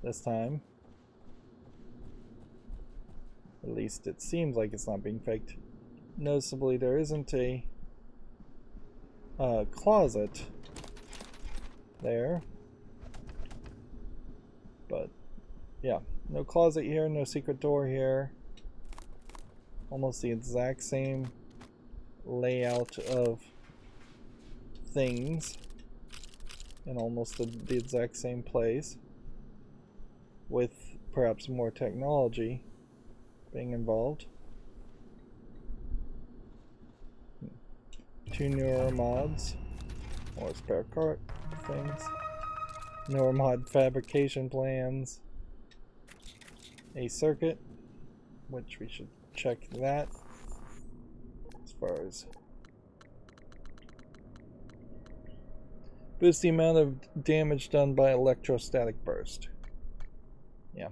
this time. At least it seems like it's not being faked. Noticeably, there isn't a closet there. But, yeah. No closet here, no secret door here. Almost the exact same layout of things in almost the exact same place, with perhaps more technology being involved. 2 newer mods, more spare cart things, newer mod fabrication plans, a circuit, which we should check that as far as boost the amount of damage done by electrostatic burst. Yeah.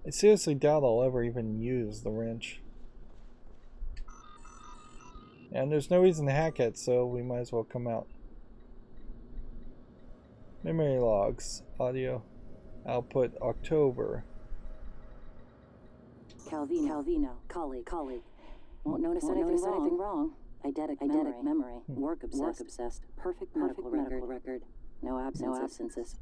I seriously doubt I'll ever even use the wrench. And there's no reason to hack it, so we might as well come out. Memory logs, audio, output October. Calvino, colleague. Won't notice anything wrong. Eidetic memory. Work obsessed. Perfect medical record. No absences.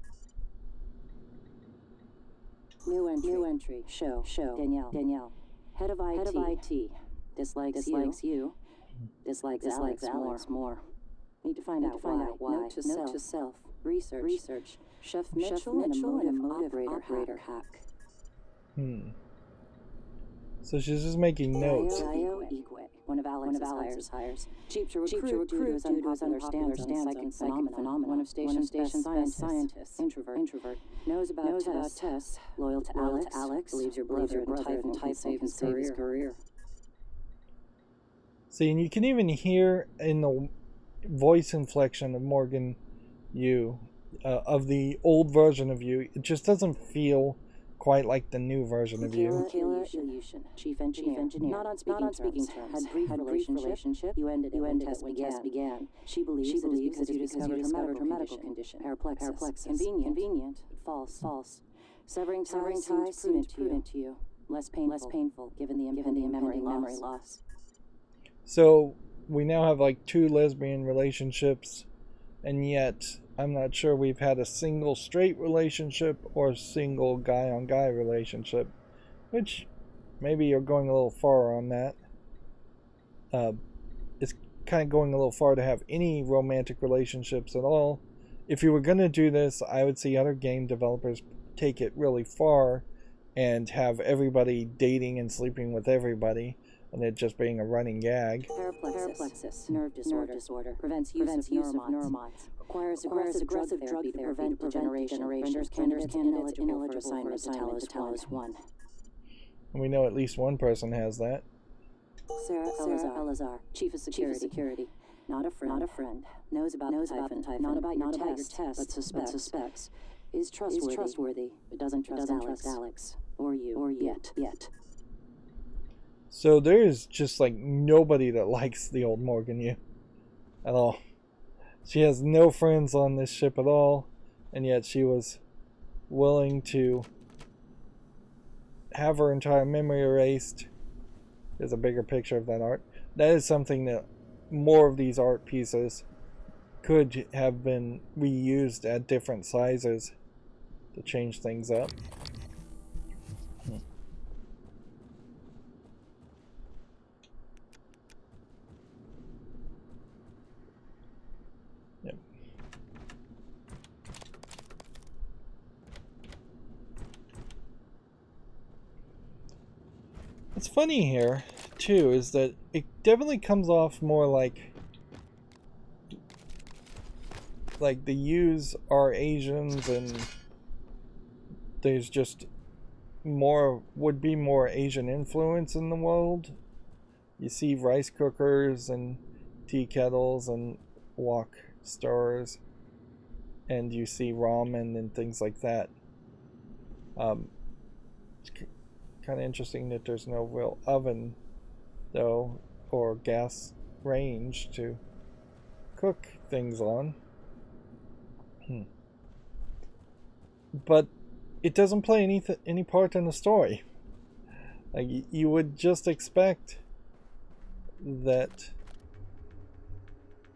New entry. Show. Danielle. Head of IT. Dislikes you. Dislikes Alex more. Need to find out why. Note to self. Research. Chef Mitchell and a motive operator hack. So she's just making notes. One of Alex's hires. Cheap to recruit due to his unpopular stance on psychic phenomena. One of station's best scientists. Introvert. Knows about tests. Loyal to Alex. Believes your brother and Typhon save his career. See, and you can even hear in the voice inflection of Morgan Yu, of the old version of you, it just doesn't feel quite like the new version of you. Kayla Ilyushin, chief engineer. Not on speaking terms. Had brief relationship. You ended it when test began. She believes it is because you discovered her medical condition. Paraplexis. Convenient. False. Severing ties seems prudent to you. Less painful, given the impending memory loss. So we now have like 2 lesbian relationships, and yet I'm not sure we've had a single straight relationship or a single guy-on-guy relationship, which maybe you're going a little far on that. It's kind of going a little far to have any romantic relationships at all. If you were going to do this, I would see other game developers take it really far and have everybody dating and sleeping with everybody, and it just being a running gag. Paraplexis. Nerve disorder. Prevents use of neuromons. Requires aggressive drug therapy to prevent degeneration. Renders candidates ineligible for assignment to Talos I. And we know at least one person has that. Sarah Elazar, Chief of Security. Not a friend. Knows about Typhon. Not about your test, but suspects. Is trustworthy, but doesn't trust Alex. Or you. Yet. So there's just like nobody that likes the old Morgan you at all. She has no friends on this ship at all, and yet she was willing to have her entire memory erased. There's a bigger picture of that art. That is something that more of these art pieces could have been reused at different sizes to change things up. Yep. What's funny here, too, is that it definitely comes off more like the U's are Asians, and there's just would be more Asian influence in the world. You see rice cookers and tea kettles and wok stars, and you see ramen and things like that. It's kind of interesting that there's no real oven, though, or gas range to cook things on. But it doesn't play any part in the story. Like, you would just expect that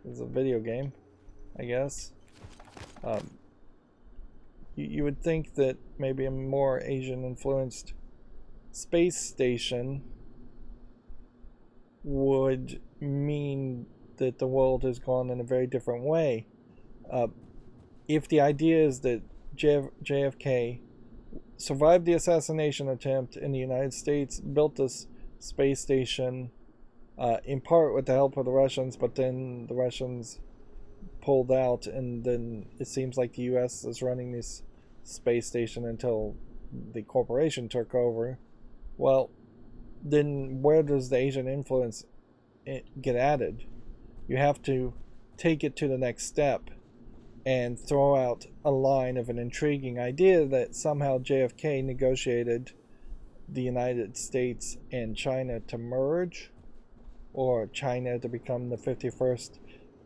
it's a video game, I guess. You would think that maybe a more Asian influenced space station would mean that the world has gone in a very different way. If the idea is that JFK survived the assassination attempt in the United States, built this space station in part with the help of the Russians, but then the Russians pulled out, and then it seems like the US is running this space station until the corporation took over. Well, then where does the Asian influence get added? You have to take it to the next step and throw out a line of an intriguing idea that somehow JFK negotiated the United States and China to merge, or China to become the 51st,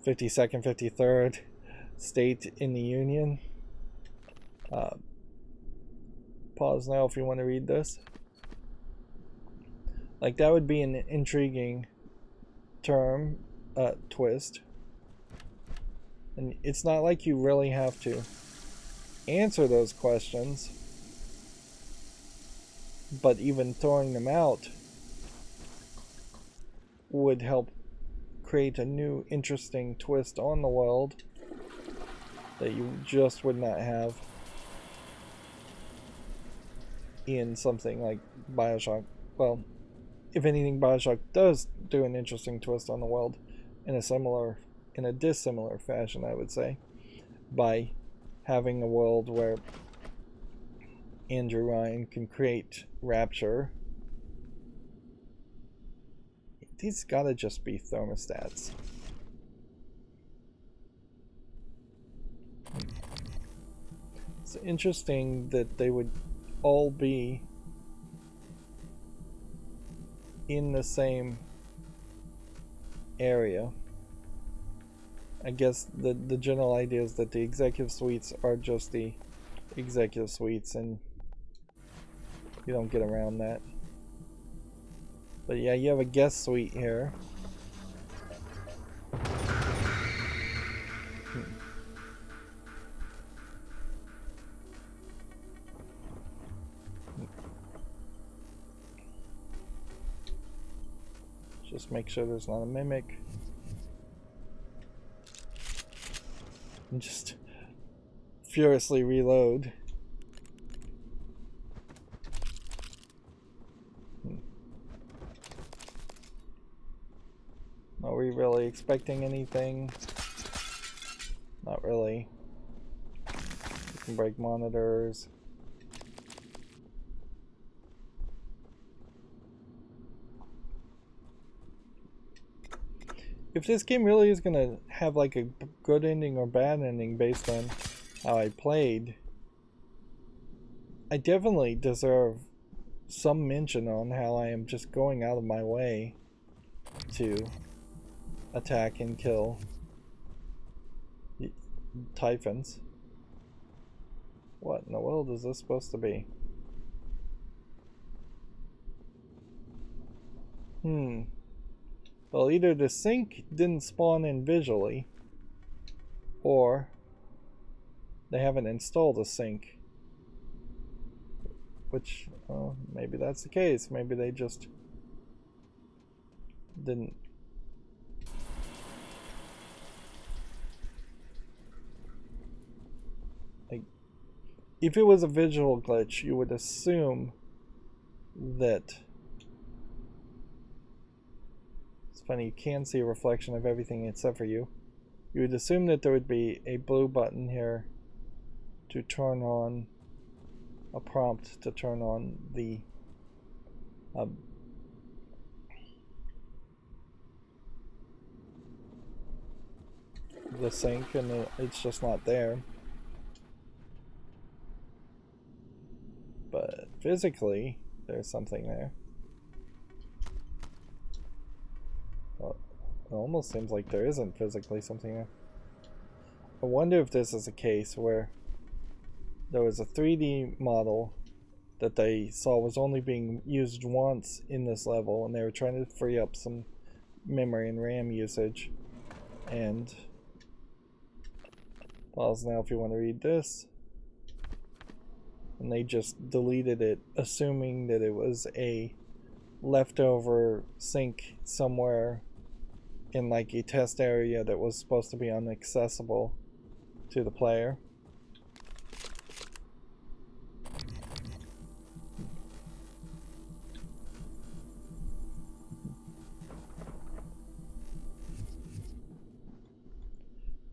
52nd, 53rd state in the Union. Pause now if you want to read this. Like, that would be an intriguing twist. And it's not like you really have to answer those questions, but even throwing them out would help create a new interesting twist on the world that you just would not have in something like BioShock. Well, if anything, BioShock does do an interesting twist on the world in a dissimilar fashion, I would say, by having a world where Andrew Ryan can create Rapture. These gotta just be thermostats. It's interesting that they would all be in the same area. I guess the general idea is that the executive suites are just the executive suites and you don't get around that. But yeah, you have a guest suite here. Just make sure there's not a mimic. And just furiously reload. Are we really expecting anything? Not really. You can break monitors. If this game really is gonna have like a good ending or bad ending based on how I played, I definitely deserve some mention on how I am just going out of my way to attack and kill Typhons. What in the world is this supposed to be? Well, either the sink didn't spawn in visually, or they haven't installed a sink. Which, maybe that's the case. Maybe they just didn't. Like, if it was a visual glitch, you would assume that. It's funny, you can see a reflection of everything except for you. You would assume that there would be a blue button here to turn on, a prompt to turn on the sink, and it's just not there. But physically, there's something there. Well, it almost seems like there isn't physically something there. I wonder if this is a case where there was a 3D model that they saw was only being used once in this level, and they were trying to free up some memory and RAM usage. And pause now if you want to read this. And they just deleted it, assuming that it was a leftover sink somewhere in like a test area that was supposed to be inaccessible to the player.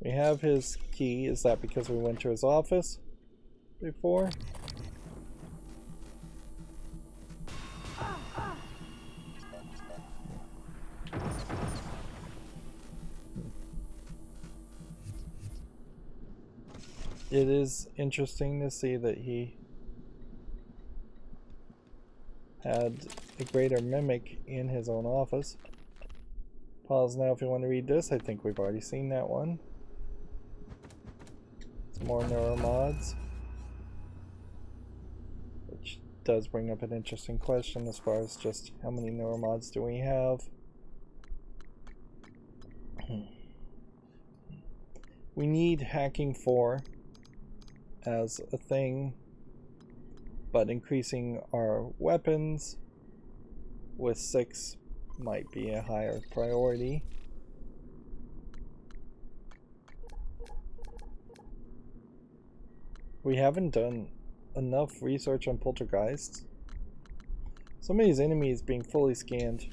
We have his key. Is that because we went to his office before? It is interesting to see that he had a greater mimic in his own office. Pause now if you want to read this. I think we've already seen that one. Some more neuromods. Which does bring up an interesting question as far as just how many neuromods do we have. We need hacking 4 as a thing, but increasing our weapons with 6 might be a higher priority. We haven't done enough research on poltergeists. Some of these enemies being fully scanned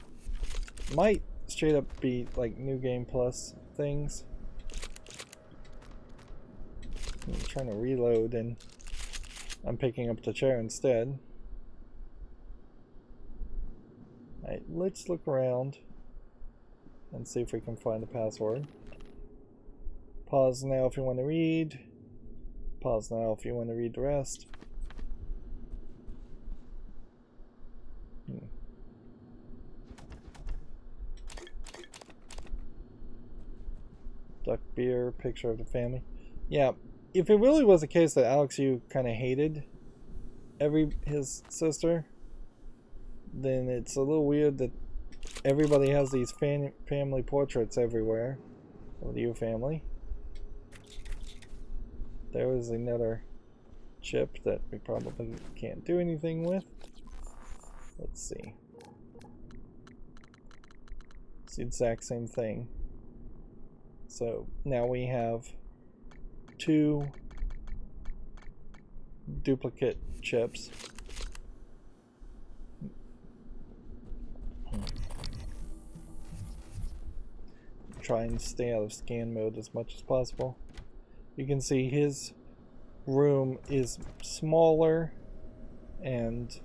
might straight up be like New Game Plus things. I'm trying to reload and I'm picking up the chair instead. Alright, let's look around and see if we can find a password. Pause now if you want to read. Pause now if you want to read the rest. Duck beer, picture of the family. Yeah, if it really was the case that Alex Yu kind of hated his sister, then it's a little weird that everybody has these family portraits everywhere of the Yu family. There is another chip that we probably can't do anything with. Let's see. It's the exact same thing. So now we have 2 duplicate chips. Try and stay out of scan mode as much as possible. You can see his room is smaller and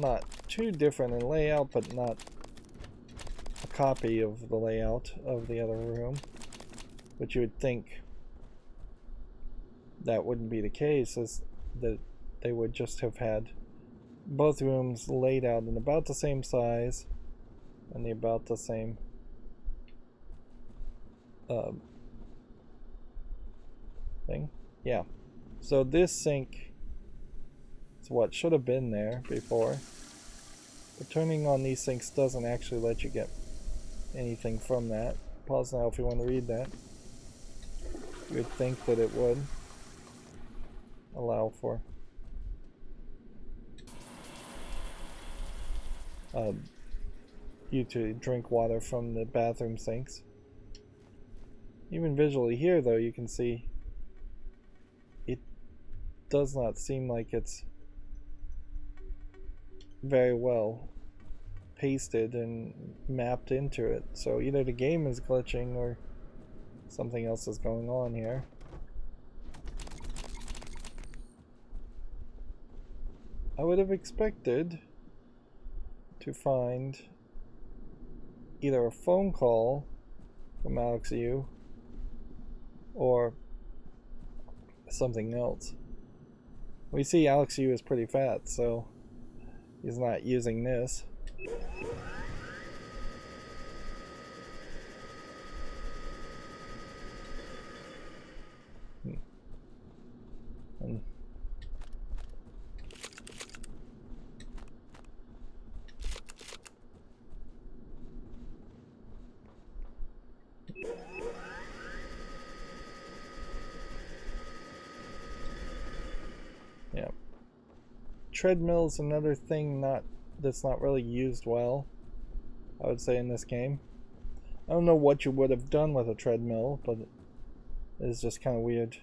not too different in layout, but not a copy of the layout of the other room. But you would think that wouldn't be the case, as that they would just have had both rooms laid out in about the same size and about the same thing. Yeah. So this sink is what should have been there before. But turning on these sinks doesn't actually let you get anything from that. Pause now if you want to read that. You would think that it would allow for you to drink water from the bathroom sinks. Even visually here, though, you can see it does not seem like it's very well pasted and mapped into it. So either the game is glitching or something else is going on here. I would have expected to find either a phone call from Alex Yu or something else. We see Alex Yu is pretty fat, so he's not using this. And yeah, treadmill's another thing that's not really used well, I would say, in this game. I don't know what you would have done with a treadmill, but it's just kind of weird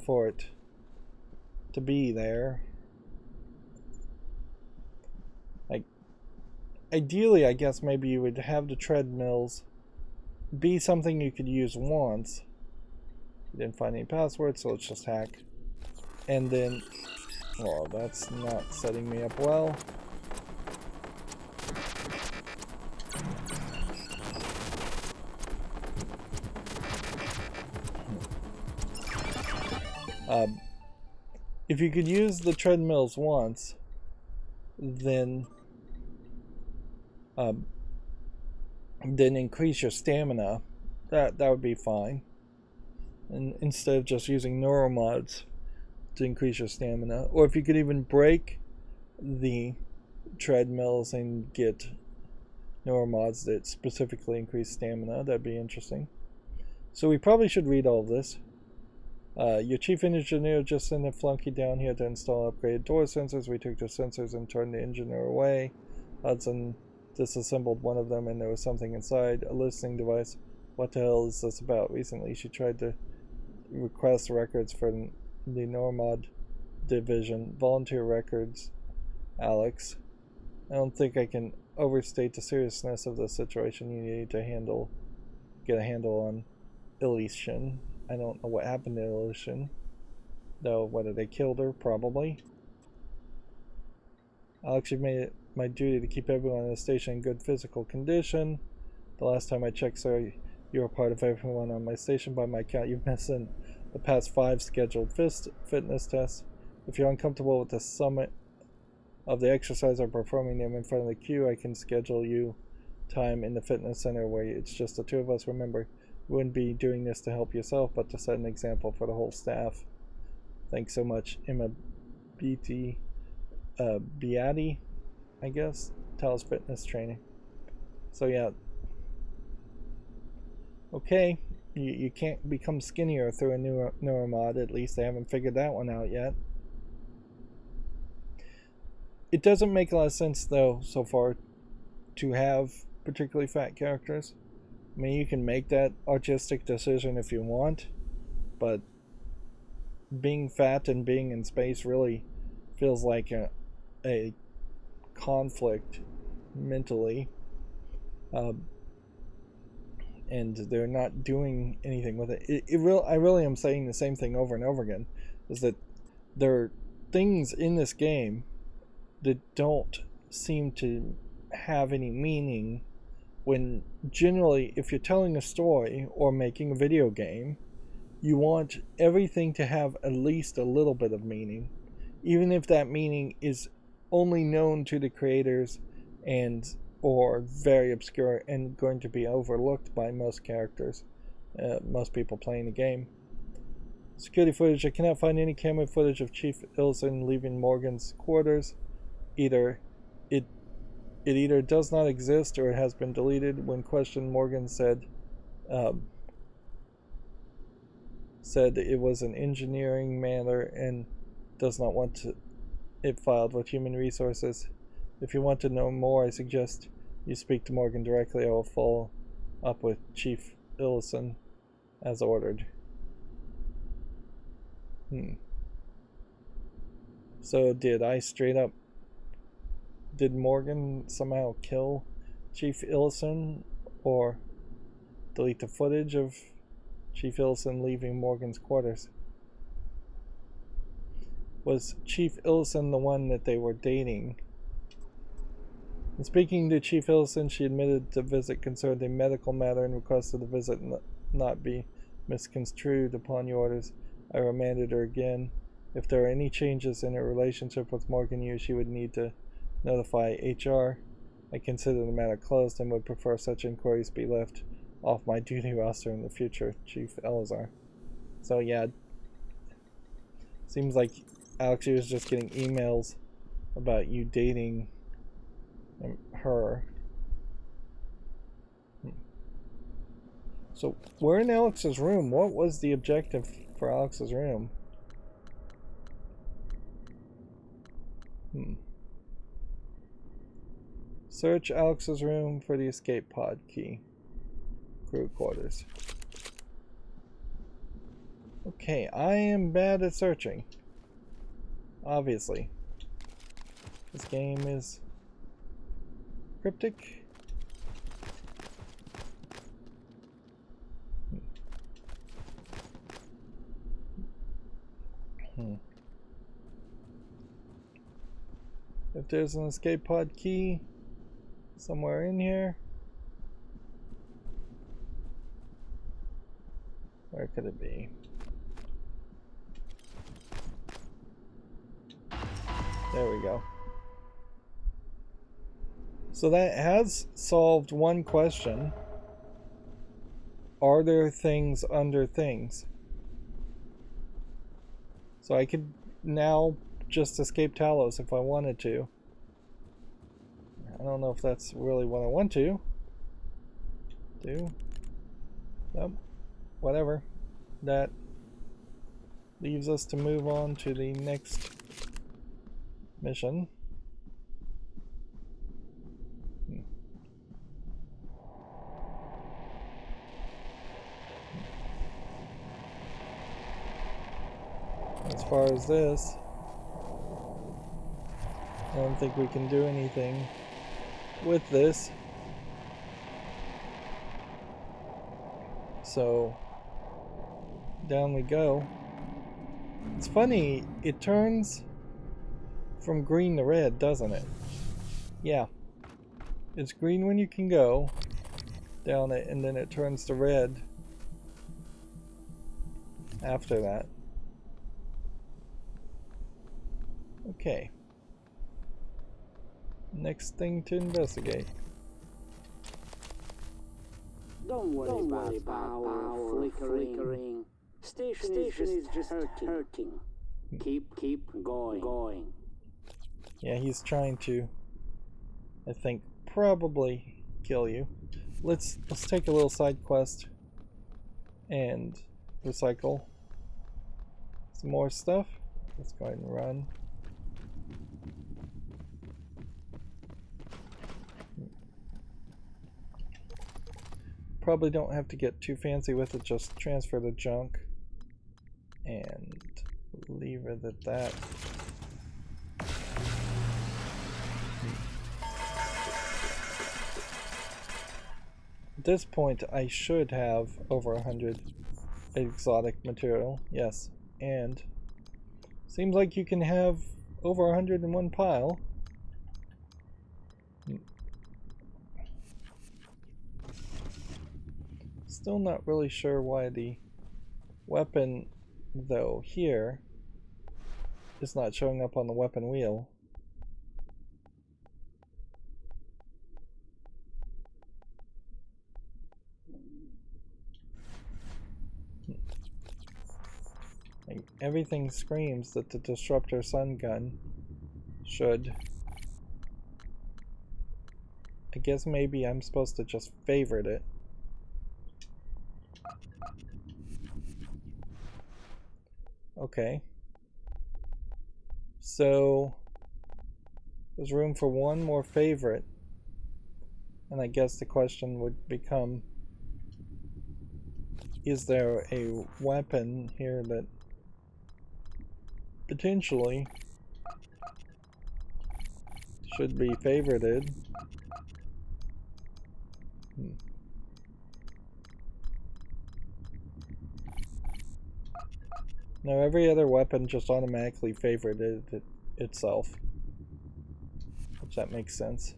for it to be there. Like, ideally, I guess maybe you would have the treadmills be something you could use once. You didn't find any passwords, so let's just hack. And then, well, that's not setting me up well. If you could use the treadmills once, then increase your stamina. That would be fine. And instead of just using neuromods to increase your stamina, or if you could even break the treadmills and get neuromods that specifically increase stamina, that'd be interesting. So we probably should read all of this. Your chief engineer just sent a flunky down here to install upgraded door sensors. We took the sensors and turned the engineer away. Hudson disassembled one of them and there was something inside, a listening device. What the hell is this about? Recently she tried to request records for the Normod division. Volunteer records, Alex. I don't think I can overstate the seriousness of the situation. You need to get a handle on Elysian. I don't know what happened to Elysian, though. Whether they killed her, probably. Alex, you've made it my duty to keep everyone in the station in good physical condition. The last time I checked, sir, you were part of everyone on my station. By my count, you've missed in the past 5 scheduled fitness tests. If you're uncomfortable with the summit of the exercise or performing them in front of the queue, I can schedule you time in the fitness center where it's just the two of us. Remember, you wouldn't be doing this to help yourself, but to set an example for the whole staff. Thanks so much, Emma Beatty, I guess. Talos Fitness Training. So yeah. Okay, you can't become skinnier through a neuromod. At least they haven't figured that one out yet. It doesn't make a lot of sense, though, so far, to have particularly fat characters. I mean, you can make that artistic decision if you want, but being fat and being in space really feels like a conflict mentally. And they're not doing anything with it. I really am saying the same thing over and over again, is that there are things in this game that don't seem to have any meaning, when generally, if you're telling a story or making a video game, you want everything to have at least a little bit of meaning, even if that meaning is only known to the creators and or very obscure and going to be overlooked by most characters, most people playing the game. Security footage. I cannot find any camera footage of Chief Ilson leaving Morgan's quarters. It either does not exist or it has been deleted. When questioned, Morgan said it was an engineering matter and does not want it filed with human resources. If you want to know more, I suggest you speak to Morgan directly. I will follow up with Chief Illison as ordered. So did Morgan somehow kill Chief Illison or delete the footage of Chief Illison leaving Morgan's quarters? Was Chief Illison the one that they were dating? In speaking to Chief Illison, she admitted the visit concerned a medical matter and requested the visit not be misconstrued. Upon your orders, I remanded her again. If there are any changes in her relationship with Morgan Yu, she would need to notify HR. I consider the matter closed and would prefer such inquiries be left off my duty roster in the future, Chief Elazar. So yeah, seems like Alex was just getting emails about you dating her. So we're in Alex's room. What was the objective for Alex's room? Search Alex's room for the escape pod key. Crew quarters. Okay, I am bad at searching. Obviously. This game is cryptic. If there's an escape pod key somewhere in here, where could it be? There we go. So that has solved one question. Are there things under things? So I could now just escape Talos if I wanted to. I don't know if that's really what I want to do. Nope. Whatever. That leaves us to move on to the next mission. As far as this, I don't think we can do anything with this. So down we go. It's funny, it turns from green to red, doesn't it? Yeah. It's green when you can go down it, and then it turns to red after that. Okay. Next thing to investigate. Don't worry about power flickering. Station is just hurting. Keep going. Yeah, he's trying to, I think, probably kill you. Let's take a little side quest and recycle some more stuff. Let's go ahead and run. Probably don't have to get too fancy with it, just transfer the junk and leave it at that. At this point, I should have over 100 exotic material, yes, and seems like you can have over 100 in one pile. Still not really sure why the weapon, though, here is not showing up on the weapon wheel. Like, everything screams that the disruptor sun gun should. I guess maybe I'm supposed to just favorite it. Okay. So there's room for one more favorite. And I guess the question would become, is there a weapon here that potentially should be favorited? No, every other weapon just automatically favorited itself. Which that makes sense.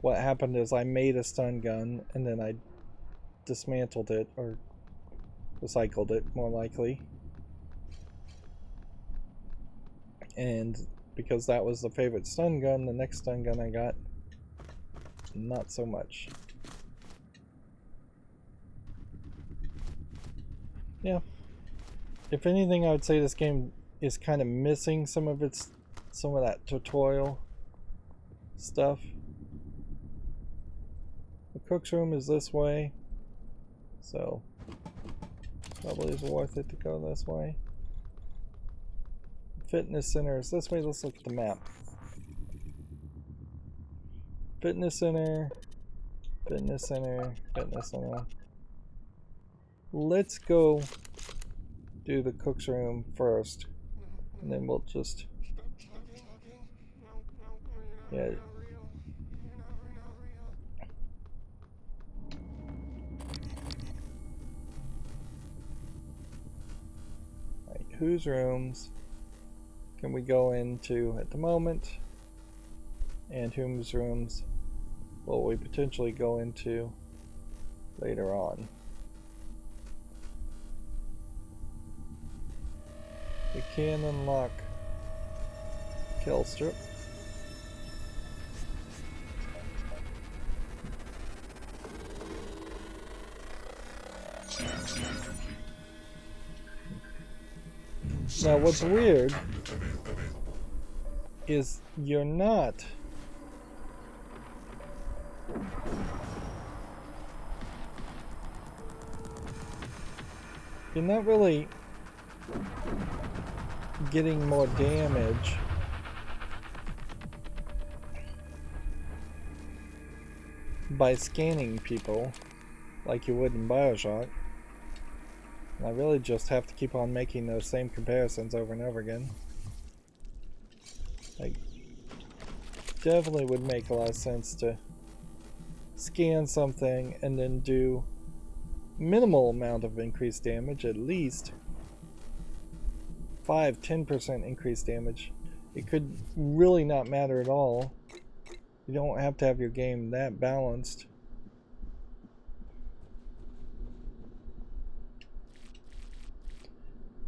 What happened is I made a stun gun and then I dismantled it, or recycled it more likely. And because that was the favorite stun gun, the next stun gun I got, not so much. Yeah. If anything, I would say this game is kind of missing some of that tutorial stuff. The cook's room is this way, so probably is worth it to go this way. Fitness center is this way. Let's look at the map. Fitness center, fitness center, fitness center. Let's go do the cook's room first, and then we'll just, yeah. Right, whose rooms can we go into at the moment, and whose rooms will we potentially go into later on? We can unlock kill strip. Now what's weird is you're not really getting more damage by scanning people like you would in BioShock. And I really just have to keep on making those same comparisons over and over again. Like, definitely would make a lot of sense to scan something and then do minimal amount of increased damage, at least 5-10% increased damage. It could really not matter at all. You don't have to have your game that balanced.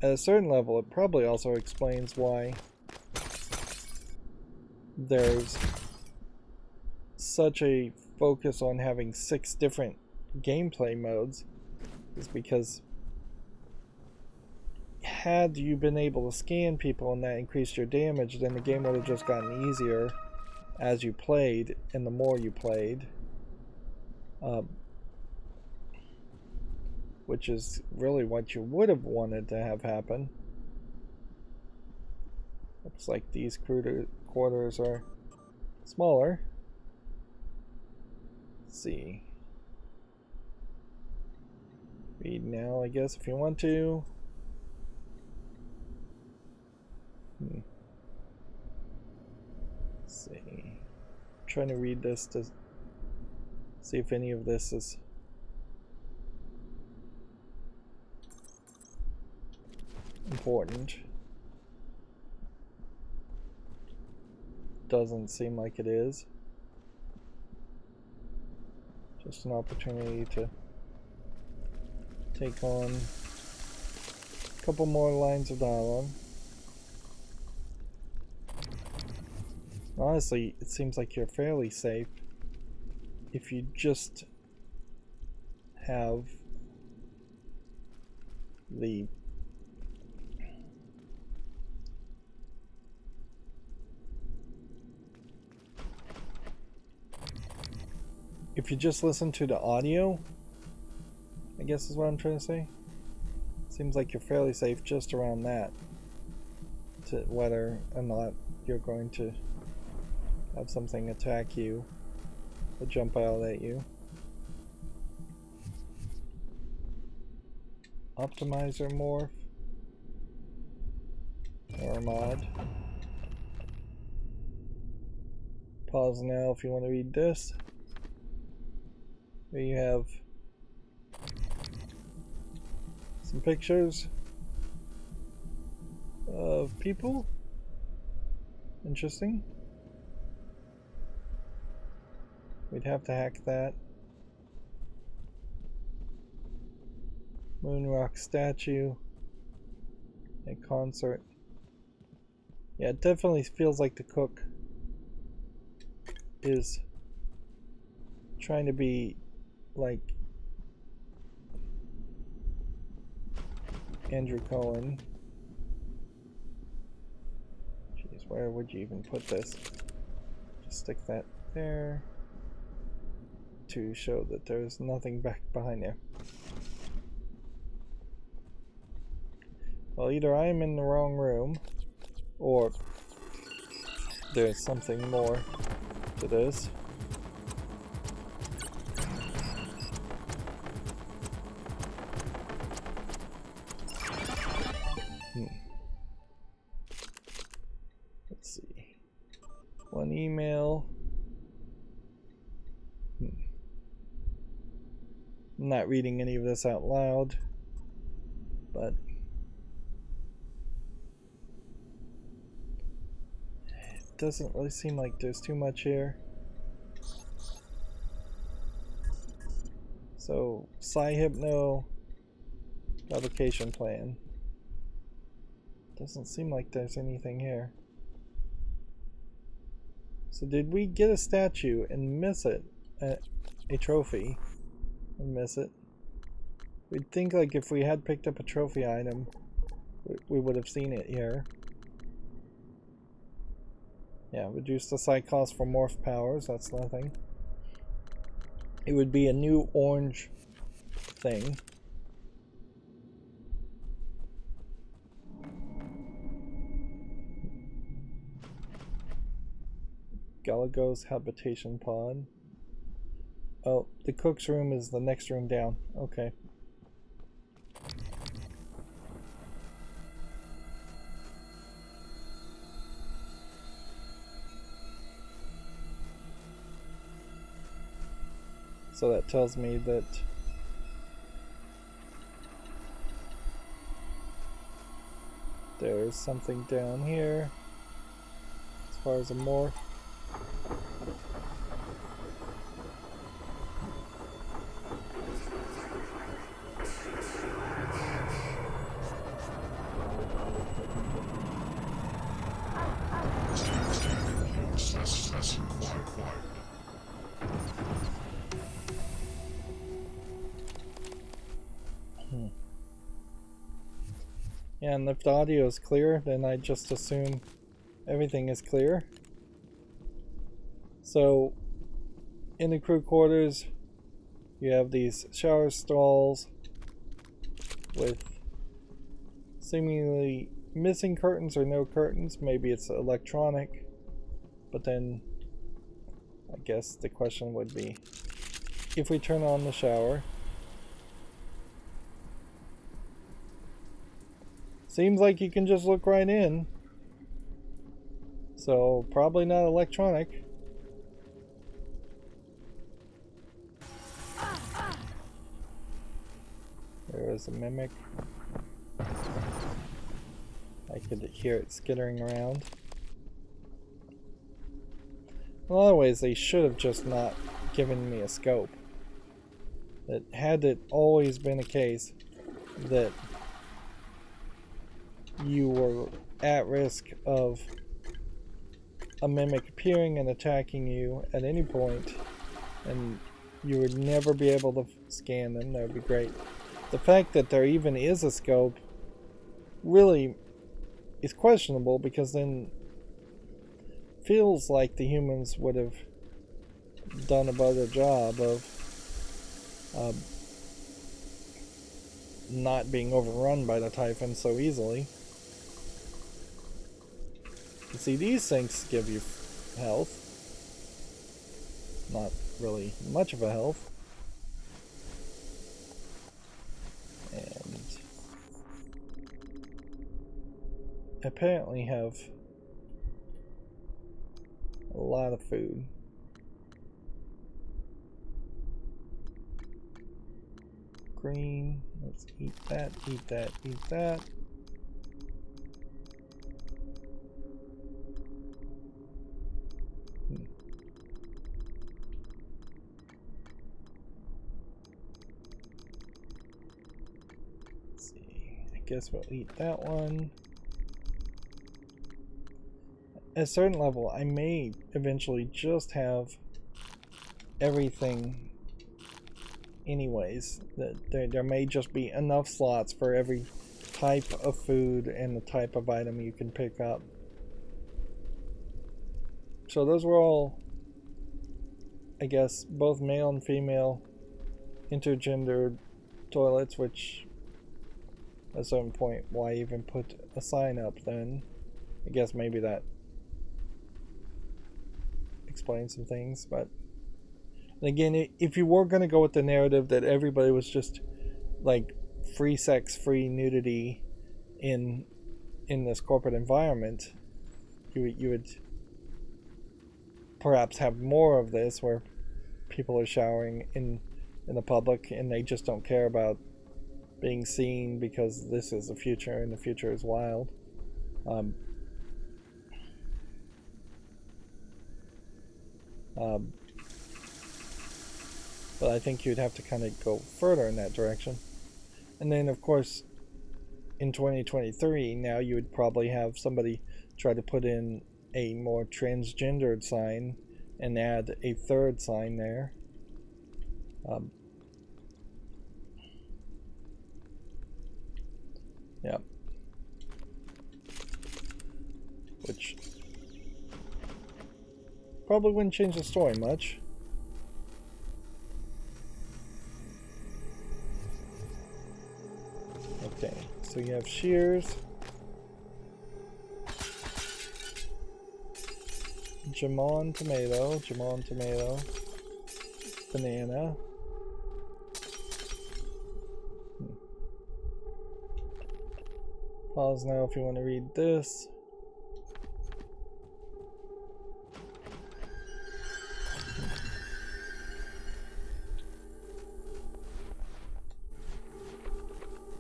At a certain level, it probably also explains why there's such a focus on having 6 different gameplay modes is because had you been able to scan people and that increased your damage, then the game would have just gotten easier as you played and the more you played. Which is really what you would have wanted to have happen. Looks like these quarters are smaller. Let's see. Read now, I guess, if you want to. Let's see. I'm trying to read this to see if any of this is important. Doesn't seem like it is. Just an opportunity to take on a couple more lines of dialogue. Honestly, it seems like you're fairly safe if you just have the if you just listen to the audio, I guess is what I'm trying to say. Seems like you're fairly safe just around that, to whether or not you're going to have something attack you or jump out at you. Optimizer morph or mod. Pause now if you want to read this. Here you have some pictures of people. Interesting. We'd have to hack that. Moonrock statue. A concert. Yeah, it definitely feels like the cook is trying to be like Andrew Cohen. Jeez, where would you even put this? Just stick that there to show that there's nothing back behind there. Well, either I'm in the wrong room or there's something more to this. Let's see. One email. I'm not reading any of this out loud, but it doesn't really seem like there's too much here. So, Psy-Hypno revocation plan. Doesn't seem like there's anything here. So did we get a statue and miss it? A trophy and miss it? We'd think like if we had picked up a trophy item, we would have seen it here. Yeah, reduce the site cost for morph powers, that's nothing. It would be a new orange thing. Galago's habitation pod. Oh, the cook's room is the next room down. Okay. So that tells me that there's something down here as far as a morph. And if the audio is clear, then I just assume everything is clear. So, in the crew quarters, you have these shower stalls with seemingly missing curtains or no curtains. Maybe it's electronic, but then I guess the question would be, if we turn on the shower, seems like you can just look right in, so probably not electronic. There is a mimic. I could hear it skittering around. In a lot of ways, they should have just not given me a scope. That had it always been a case that you were at risk of a mimic appearing and attacking you at any point, and you would never be able to scan them, that would be great. The fact that there even is a scope really is questionable, because then feels like the humans would have done a better job of not being overrun by the Typhon so easily. You see, these things give you health. Not really much of a health. And apparently have a lot of food. Green. Let's eat that, eat that, eat that. Let's see. I guess we'll eat that one. At a certain level, I may eventually just have everything anyways. There may just be enough slots for every type of food and the type of item you can pick up. So those were all, I guess, both male and female intergendered toilets, which at a certain point, why even put a sign up then? I guess maybe that explain some things, but again, if you were going to go with the narrative that everybody was just like free sex, free nudity in this corporate environment, you would perhaps have more of this where people are showering in the public and they just don't care about being seen because this is the future and the future is wild. But I think you'd have to kind of go further in that direction. And then, of course, in 2023, now you would probably have somebody try to put in a more transgendered sign and add a third sign there. Yep. Which probably wouldn't change the story much. Okay, so you have shears, Jamon tomato, banana. Pause now if you want to read this.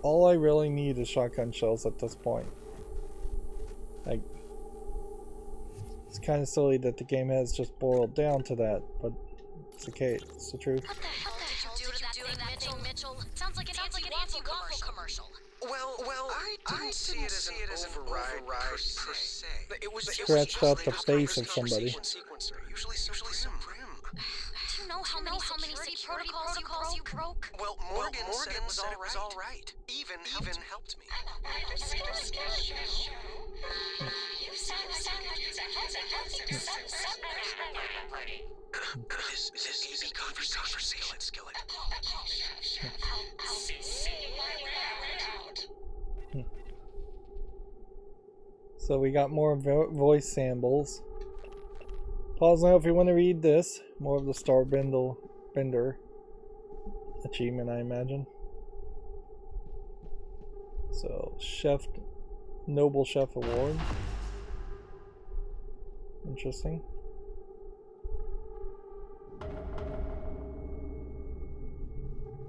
All I really need is shotgun shells at this point. Like, it's kind of silly that the game has just boiled down to that, but it's the case. It's the truth. What the hell did you do to that thing, Mitchell? Sounds like an anti-waffle commercial. Well, I didn't see it as an override per se. It was Scratched out the face of somebody. Usually some prim. Do you know how many security protocols you broke? Well, Morgan said it was all right. Even helped me. This easy conversation skillet. So we got more voice samples. Pause now if you want to read this. More of the Starbender achievement, I imagine. So, Noble Chef Award. Interesting.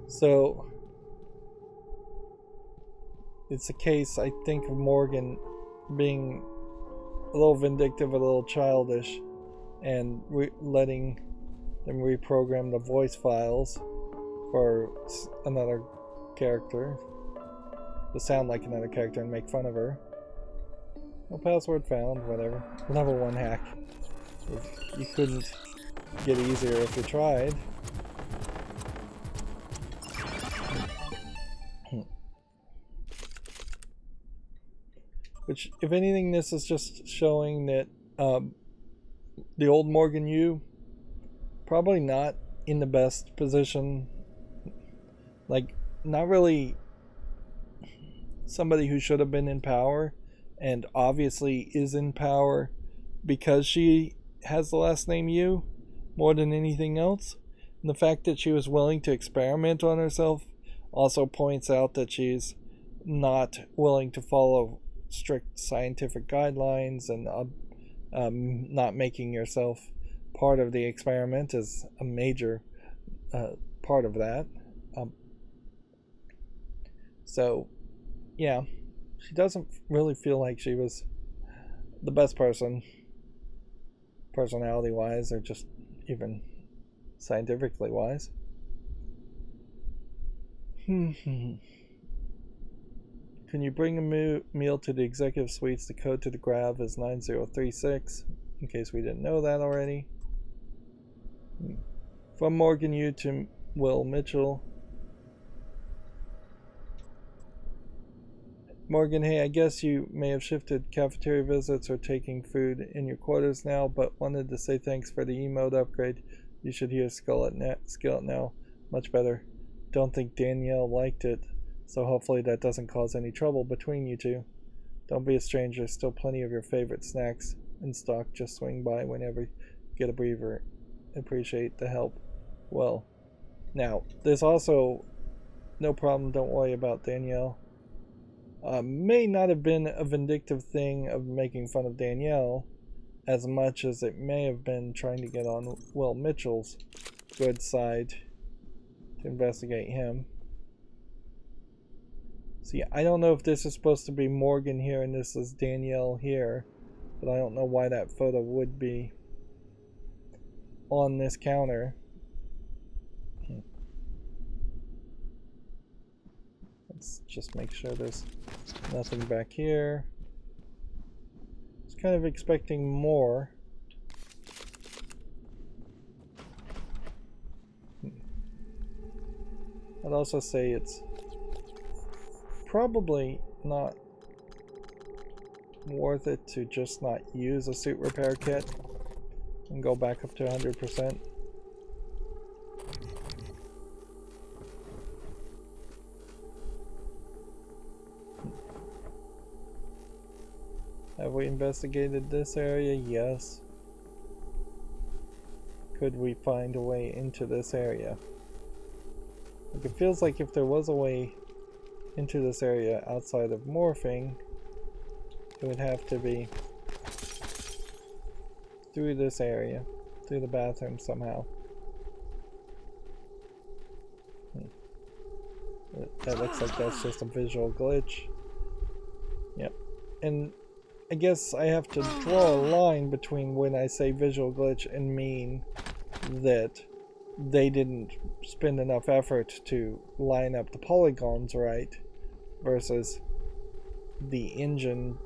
So, it's a case, I think, of Morgan being a little vindictive, a little childish, and letting them reprogram the voice files for another character to sound like another character and make fun of her. No password found, whatever. Level 1 hack. You couldn't get easier if you tried. Which, if anything, this is just showing that the old Morgan Yu probably not in the best position. Like, not really somebody who should have been in power, and obviously is in power because she has the last name Yu more than anything else. And the fact that she was willing to experiment on herself also points out that she's not willing to follow strict scientific guidelines, and not making yourself part of the experiment is a major part of that. So, yeah, she doesn't really feel like she was the best person, personality-wise, or just even scientifically wise. Can you bring a meal to the executive suites? The code to the grab is 9036, in case we didn't know that already. From Morgan Yu to Will Mitchell. Morgan, hey, I guess you may have shifted cafeteria visits or taking food in your quarters now, but wanted to say thanks for the emote upgrade. You should hear Skillet now. Much better. Don't think Danielle liked it, so hopefully that doesn't cause any trouble between you two. Don't be a stranger, still plenty of your favorite snacks in stock. Just swing by whenever you get a breather. Appreciate the help. Well, now, there's also no problem, don't worry about Danielle. May not have been a vindictive thing of making fun of Danielle as much as it may have been trying to get on Will Mitchell's good side to investigate him. See, I don't know if this is supposed to be Morgan here and this is Danielle here, but I don't know why that photo would be on this counter. Let's just make sure there's nothing back here. I was kind of expecting more. I'd also say it's probably not worth it to just not use a suit repair kit and go back up to 100%. Have we investigated this area? Yes. Could we find a way into this area? Like, it feels like if there was a way into this area outside of morphing, it would have to be through this area, through the bathroom somehow. That looks like that's just a visual glitch. Yep. And I guess I have to draw a line between when I say visual glitch and mean that they didn't spend enough effort to line up the polygons right versus the engine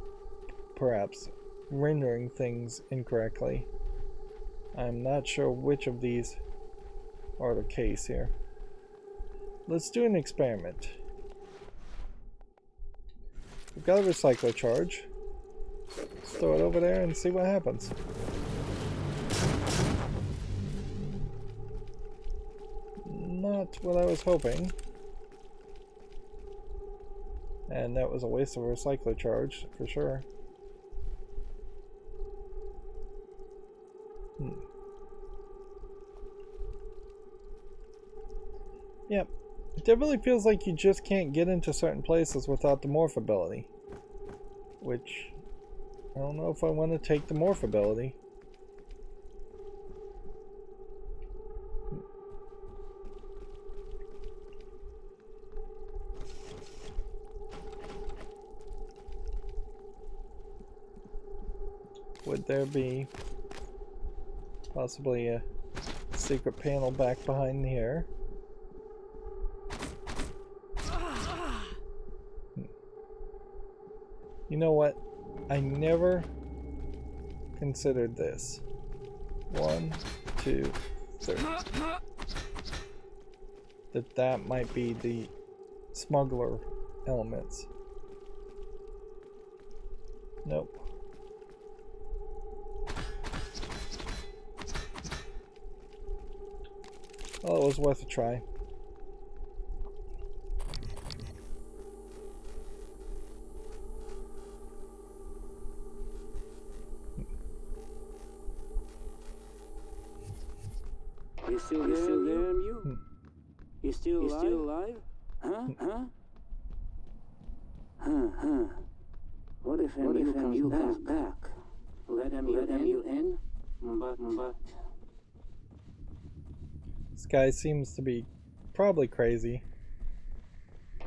perhaps rendering things incorrectly. I'm not sure which of these are the case here. let's do an experiment. We've got a recycler charge. Let's throw it over there and see what happens. Not what I was hoping. And that was a waste of a recycler charge, for sure. Yep. It definitely feels like you just can't get into certain places without the morph ability. Which, I don't know if I want to take the morph ability. Would there be possibly a secret panel back behind here? You know what? I never considered this. 1, 2, 3. That might be the smuggler elements. Nope. Well, it was worth a try. You still there, you? You still alive? Huh? What if you comes back? Let him you in? But... This guy seems to be probably crazy.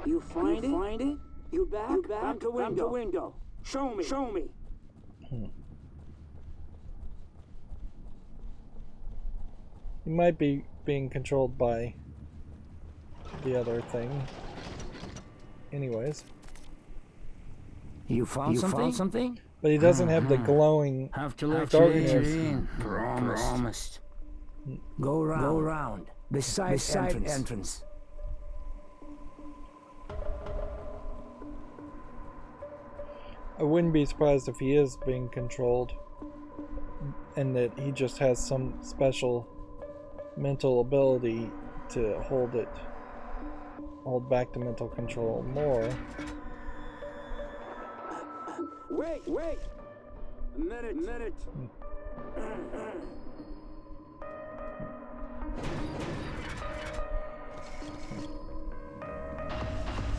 You find it? You back? Come to window. Show me. He might be being controlled by the other thing. Anyways. You found something? But he doesn't have the glowing Have to let darkness. you in. Promised. Go round. The side entrance. I wouldn't be surprised if he is being controlled and that he just has some special mental ability to hold back the mental control more. Wait! A minute.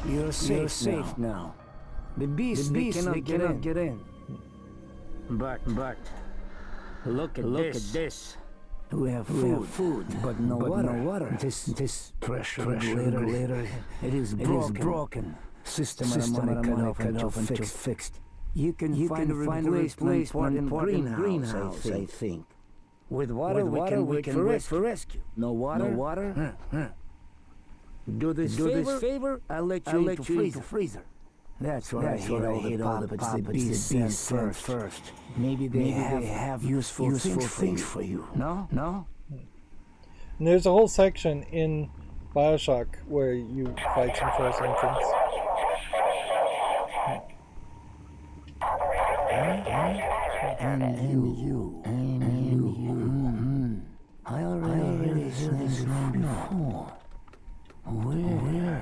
You're safe now. The beast cannot get in. But look at this. We have food, but no water. This pressure regulator, it is broken. System cannot fixed. You can find a replacement in greenhouse, I think. With water, we can wait for rescue. No water? Do this favor, I'll let you into freezer. That's what I hate all the puppets the beast sent first. Maybe they have useful things for you. No? And there's a whole section in BioShock where you fight some first entrance. And you. I already heard this name before. Where?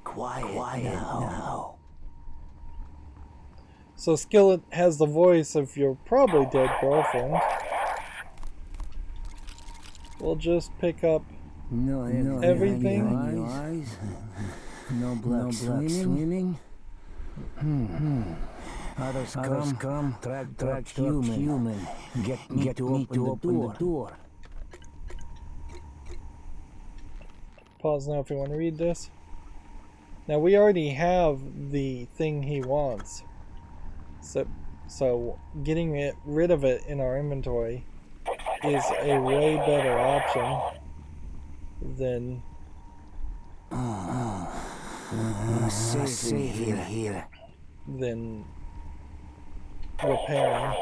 Quiet now. So Skillet has the voice of your probably dead girlfriend. We'll just pick up everything. No black swimming. Others come, track human. Get me to open the door. Pause now if you want to read this. Now we already have the thing he wants. So getting rid of it in our inventory is a way better option than Safe here. than repairing.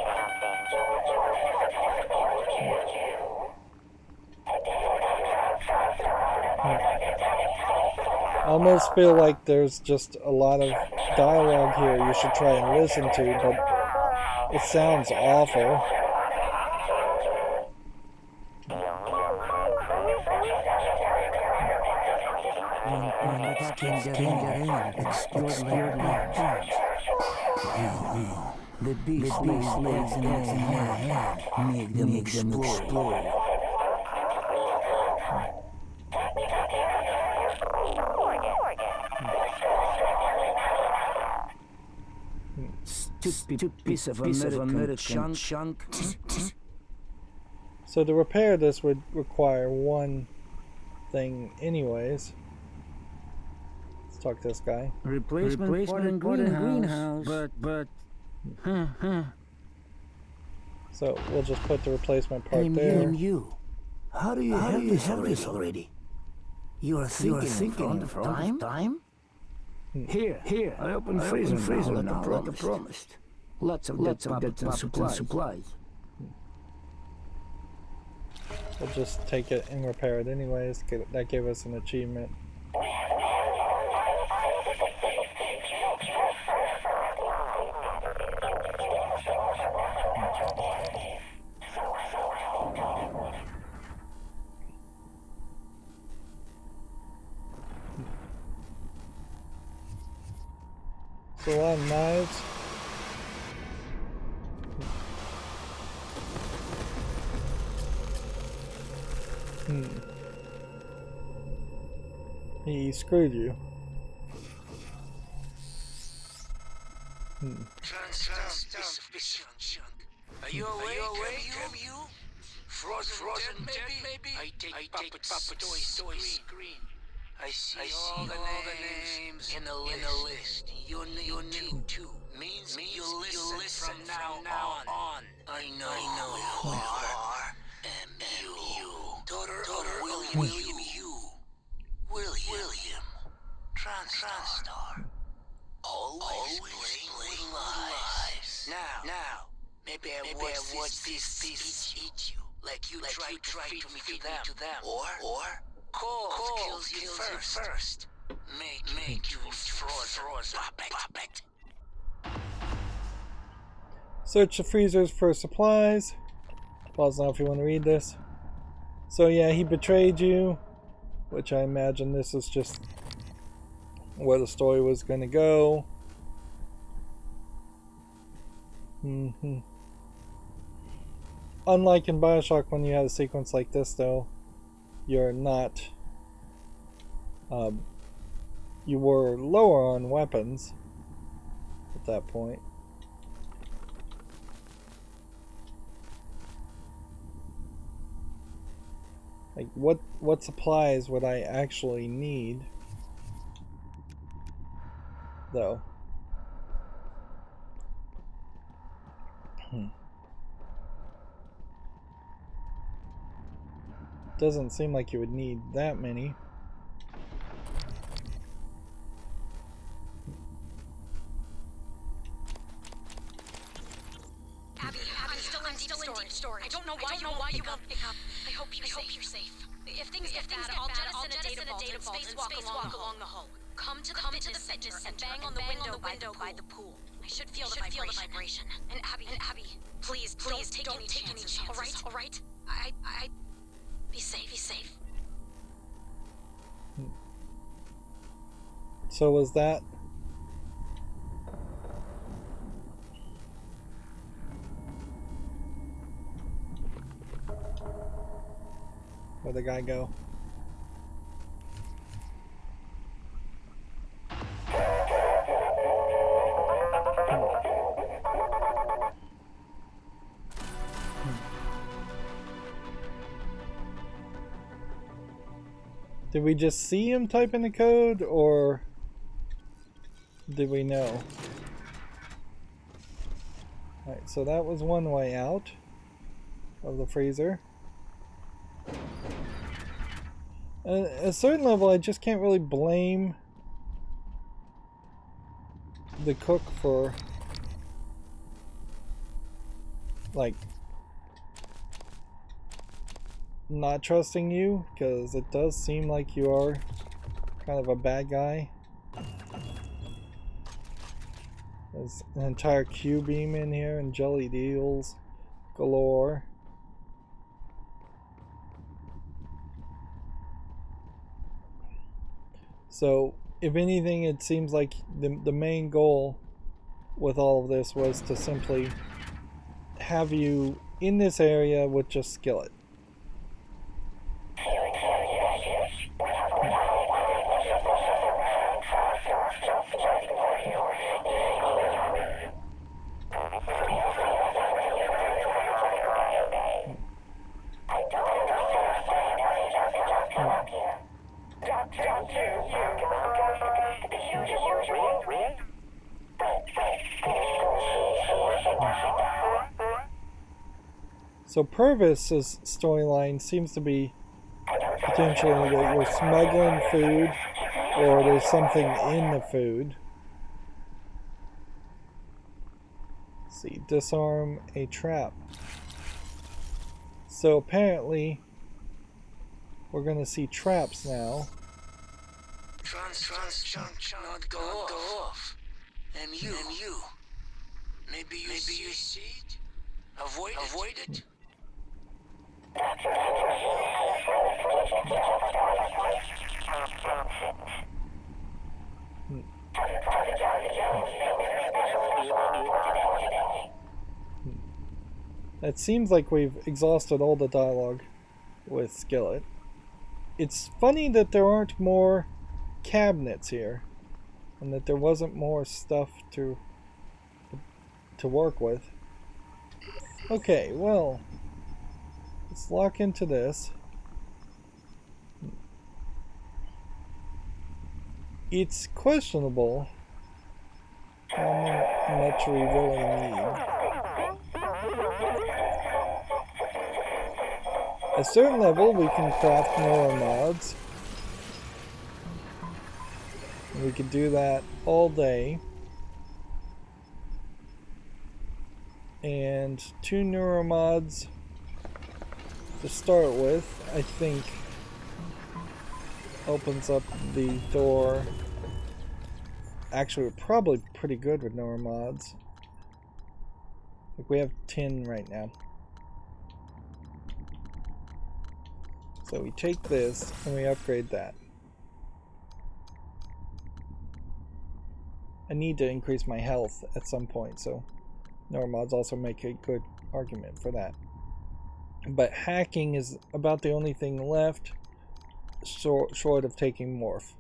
I almost feel like there's just a lot of dialogue here you should try and listen to, but it sounds awful. The beast lays in their hand, make them explode. Stupid piece of American chunk. So to repair this would require one thing anyways. Let's talk to this guy. Replacement part in greenhouse. But So we'll just put the replacement part there. you. How do you have this already? You are thinking of time? Here. I opened freezer now, like I promised. Lots of bits and supplies. We'll just take it and repair it anyways. That gave us an achievement. So a lot of knives. He screwed you. Are you awake? Frozen maybe? I take puppet's screen. I see all the names in the list. Your name too. Means you listen from now on. I know who you are. M.U. Daughter of William Hugh. William. TranStar. Always playing lies. Now, maybe I watch this eat you. Like you try to feed me to them. Or Cold kills you first. Make you frozen. Puppet. Search the freezers for supplies. Pause now if you want to read this. So yeah, he betrayed you, which I imagine this is just where the story was going to go. Unlike in BioShock, when you had a sequence like this though, you're not you were lower on weapons at that point. Like what supplies would I actually need though? Doesn't seem like you would need that many. Abby, I'm still in deep storage. I don't know why you won't pick up. I hope you're safe. If things get bad, I'll jettison a data vault and spacewalk along the hull. Come to the fitness center and bang on the window by the pool. I should feel the vibration. And Abby, please don't take any chances. All right? I be safe. So was that where'd the guy go? Did we just see him type in the code, or did we know? Alright, so that was one way out of the freezer. At a certain level, I just can't really blame the cook for like not trusting you, because it does seem like you are kind of a bad guy. There's an entire Q-beam in here and jelly deals galore. So, if anything, it seems like the main goal with all of this was to simply have you in this area with just Skillet. So Purvis's storyline seems to be potentially that you're smuggling food or there's something in the food. Let's see, disarm a trap. So apparently we're going to see traps now. TranStar not go off. And you. Maybe you see it? Avoid it. It seems like we've exhausted all the dialogue with Skillet. It's funny that there aren't more cabinets here, and that there wasn't more stuff to work with. Okay, well, let's lock into this. It's questionable how much we really need. At a certain level, we can craft neuromods. We could do that all day. And 2 neuromods to start with, I think, opens up the door. Actually, we're probably pretty good with neuromods. Like, we have 10 right now. So we take this and we upgrade that. I need to increase my health at some point, so neuromods also make a good argument for that. But hacking is about the only thing left short of taking morph.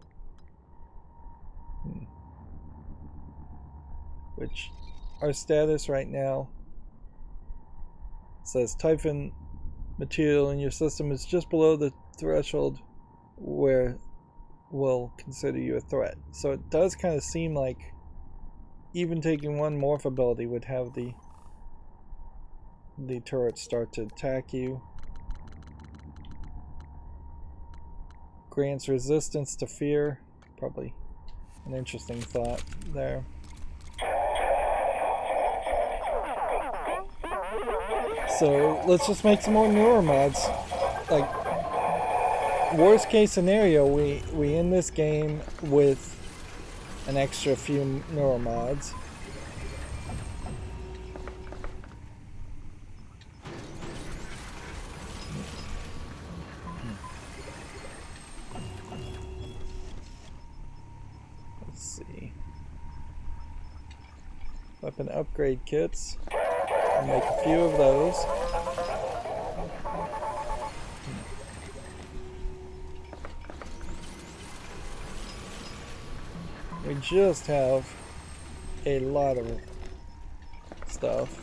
Which, our status right now says Typhon material in your system is just below the threshold where we'll consider you a threat. So it does kind of seem like even taking 1 morph ability would have the turrets start to attack you. Grants resistance to fear. Probably an interesting thought there. So let's just make some more neuromods. Like, worst case scenario, we end this game with an extra few neuromods. Let's see. Weapon upgrade kits. I'll make a few of those. We just have a lot of stuff.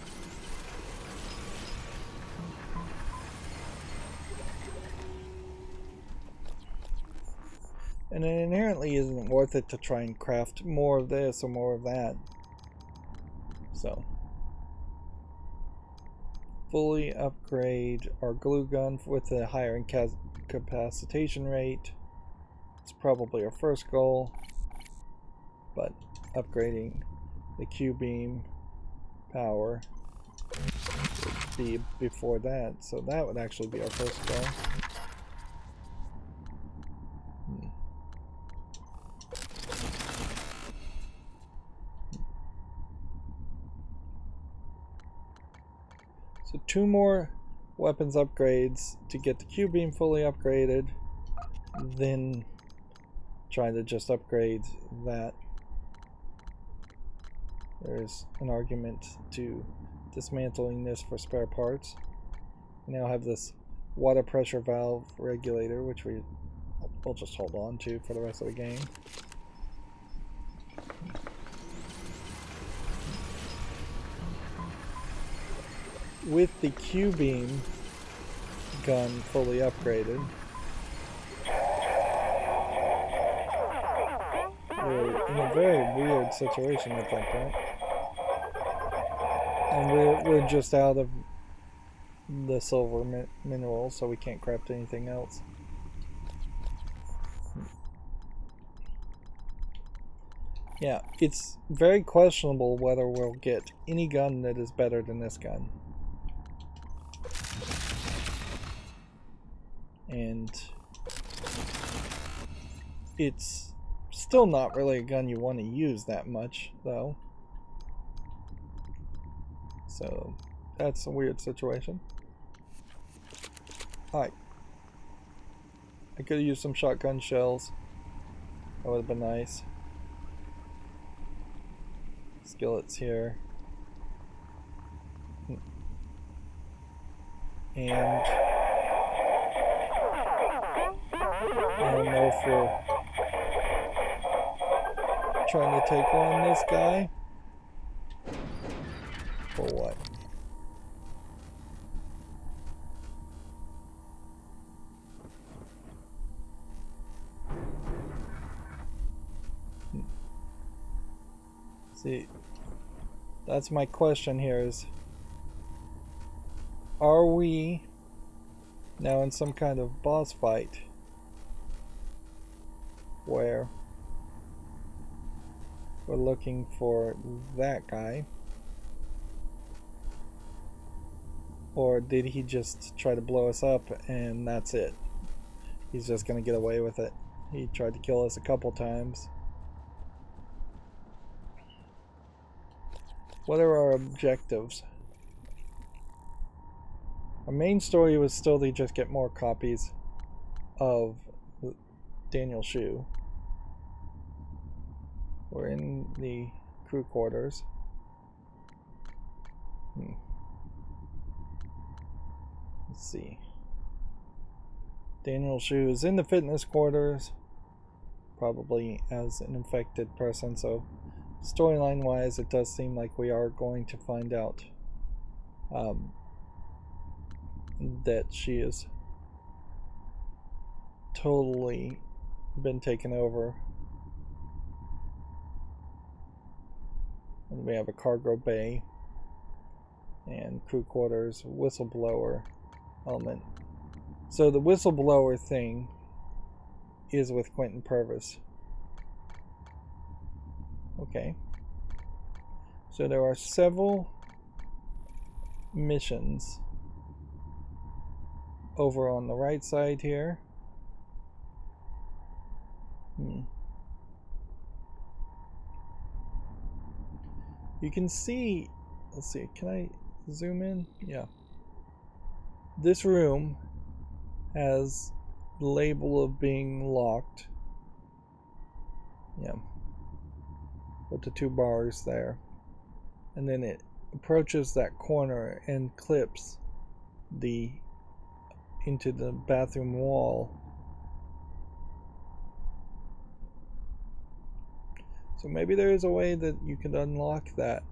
And it inherently isn't worth it to try and craft more of this or more of that. So, fully upgrade our glue gun with a higher incapacitation rate. It's probably our first goal, but upgrading the Q-beam power would be before that, so that would actually be our first goal. So 2 more weapons upgrades to get the Q-beam fully upgraded, then try to just upgrade that. There's an argument to dismantling this for spare parts. We now have this water pressure valve regulator, which we'll just hold on to for the rest of the game. With the Q-beam gun fully upgraded, we're in a very weird situation at that point. And we're just out of the silver mineral, so we can't craft anything else. Yeah, it's very questionable whether we'll get any gun that is better than this gun. And it's still not really a gun you want to use that much, though. So that's a weird situation. Alright. I could have used some shotgun shells. That would have been nice. Skillets here. And I don't know if we're trying to take on this guy or what. See, that's my question here is, are we now in some kind of boss fight where we're looking for that guy? Or did he just try to blow us up and that's it? He's just gonna get away with it. He tried to kill us a couple times. What are our objectives? Our main story was still to just get more copies of Daniel's shoe. We're in the crew quarters. Let's see. Daniel's shoe is in the fitness quarters, probably as an infected person, so storyline wise it does seem like we are going to find out that she has totally been taken over. And we have a cargo bay and crew quarters, whistleblower element. So the whistleblower thing is with Quentin Purvis. Okay. So there are several missions over on the right side here. You can see, let's see, can I zoom in? Yeah. This room has the label of being locked. Yeah. With the 2 bars there. And then it approaches that corner and clips into the bathroom wall. So maybe there is a way that you could unlock that.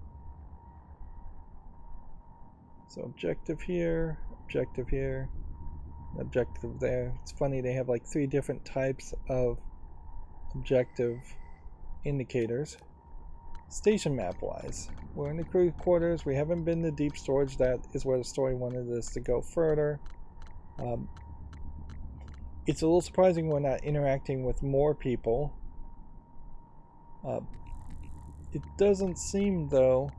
So objective here, objective here, objective there. It's funny, they have like 3 different types of objective indicators. Station map wise, we're in the crew quarters. We haven't been to deep storage. That is where the story wanted us to go further. It's a little surprising we're not interacting with more people. It doesn't seem, though,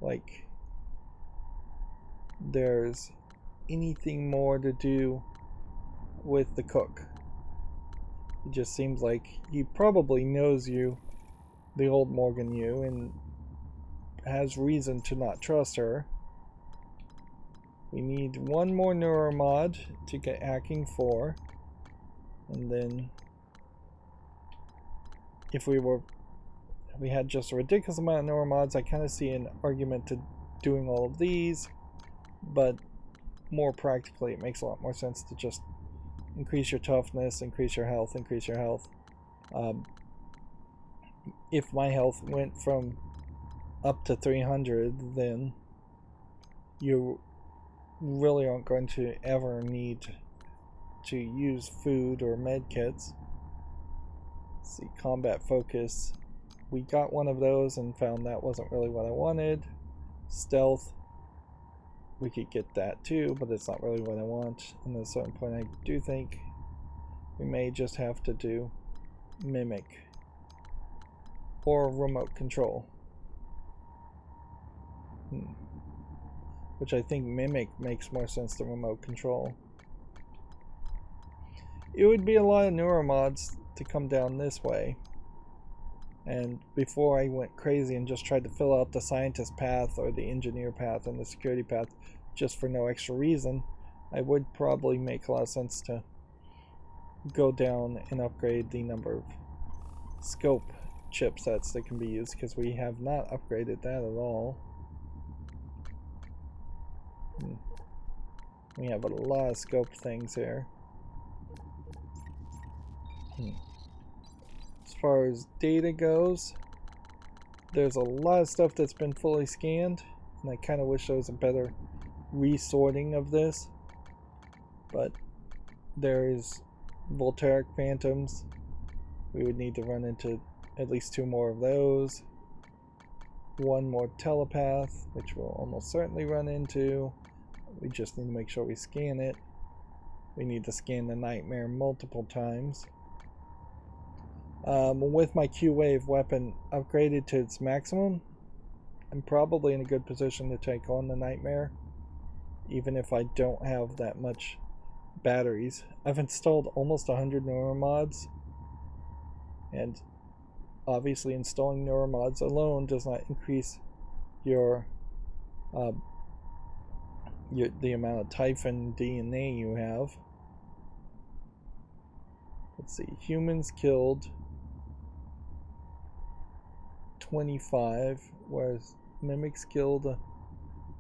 like there's anything more to do with the cook. It just seems like he probably knows you, the old Morgan you, and has reason to not trust her. We need one more neuromod to get hacking 4. And then if we had just a ridiculous amount of neuromods, I kind of see an argument to doing all of these, but more practically it makes a lot more sense to just increase your toughness, increase your health, increase your health. If my health went from up to 300, then you really aren't going to ever need to use food or med kits. Let's see, combat focus. We got one of those and found that wasn't really what I wanted. Stealth. We could get that too, but it's not really what I want. And at a certain point I do think we may just have to do mimic or remote control. Which I think mimic makes more sense than remote control. It would be a lot of neuromods to come down this way. And before I went crazy and just tried to fill out the scientist path or the engineer path and the security path just for no extra reason, I would probably make a lot of sense to go down and upgrade the number of scope chipsets that can be used, because we have not upgraded that at all. We have a lot of scope things here. As far as data goes, there's a lot of stuff that's been fully scanned, and I kind of wish there was a better resorting of this. But there's Voltaic Phantoms. We would need to run into at least 2 more of those. 1 more telepath, which we'll almost certainly run into. We just need to make sure we scan it. We need to scan the nightmare multiple times. With my Q-Wave weapon upgraded to its maximum, I'm probably in a good position to take on the nightmare, even if I don't have that much batteries. I've installed almost 100 neuromods, and obviously installing neuromods alone does not increase your the amount of Typhon DNA you have. Let's see, humans killed 25, whereas mimics killed,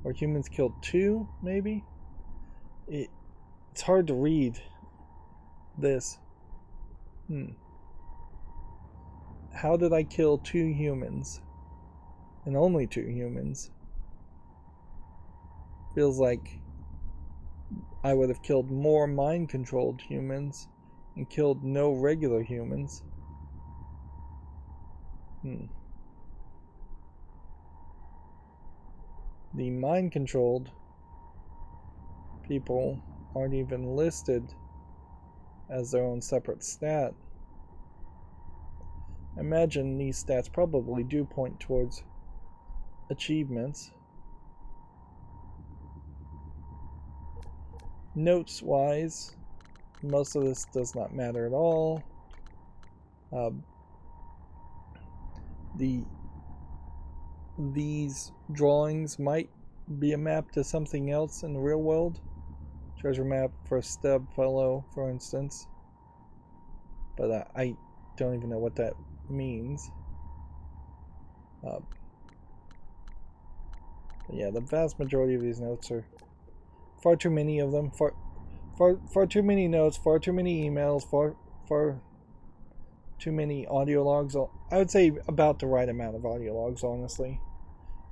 or humans killed 2, maybe? It's hard to read this. How did I kill 2 humans? And only 2 humans? Feels like I would have killed more mind-controlled humans and killed no regular humans. The mind-controlled people aren't even listed as their own separate stat. I imagine these stats probably do point towards achievements. Notes wise, most of this does not matter at all. These drawings might be a map to something else in the real world. Treasure map for Steb Fellow, for instance. But I don't even know what that means. Yeah, the vast majority of these notes are far too many of them, far too many notes, far too many emails, far too many audio logs. I would say about the right amount of audio logs, honestly.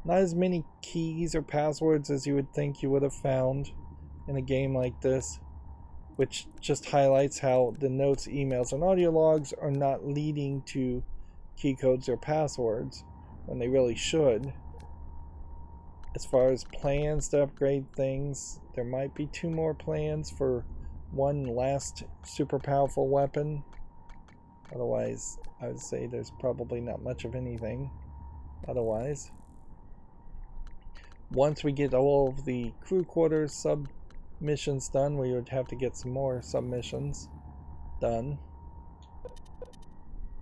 Not as many keys or passwords as you would think you would have found in a game like this, which just highlights how the notes, emails, and audio logs are not leading to key codes or passwords when they really should. As far as plans to upgrade things, there might be 2 more plans for one last super powerful weapon. Otherwise, I would say there's probably not much of anything. Otherwise, once we get all of the crew quarters sub-missions done, we would have to get some more sub-missions done.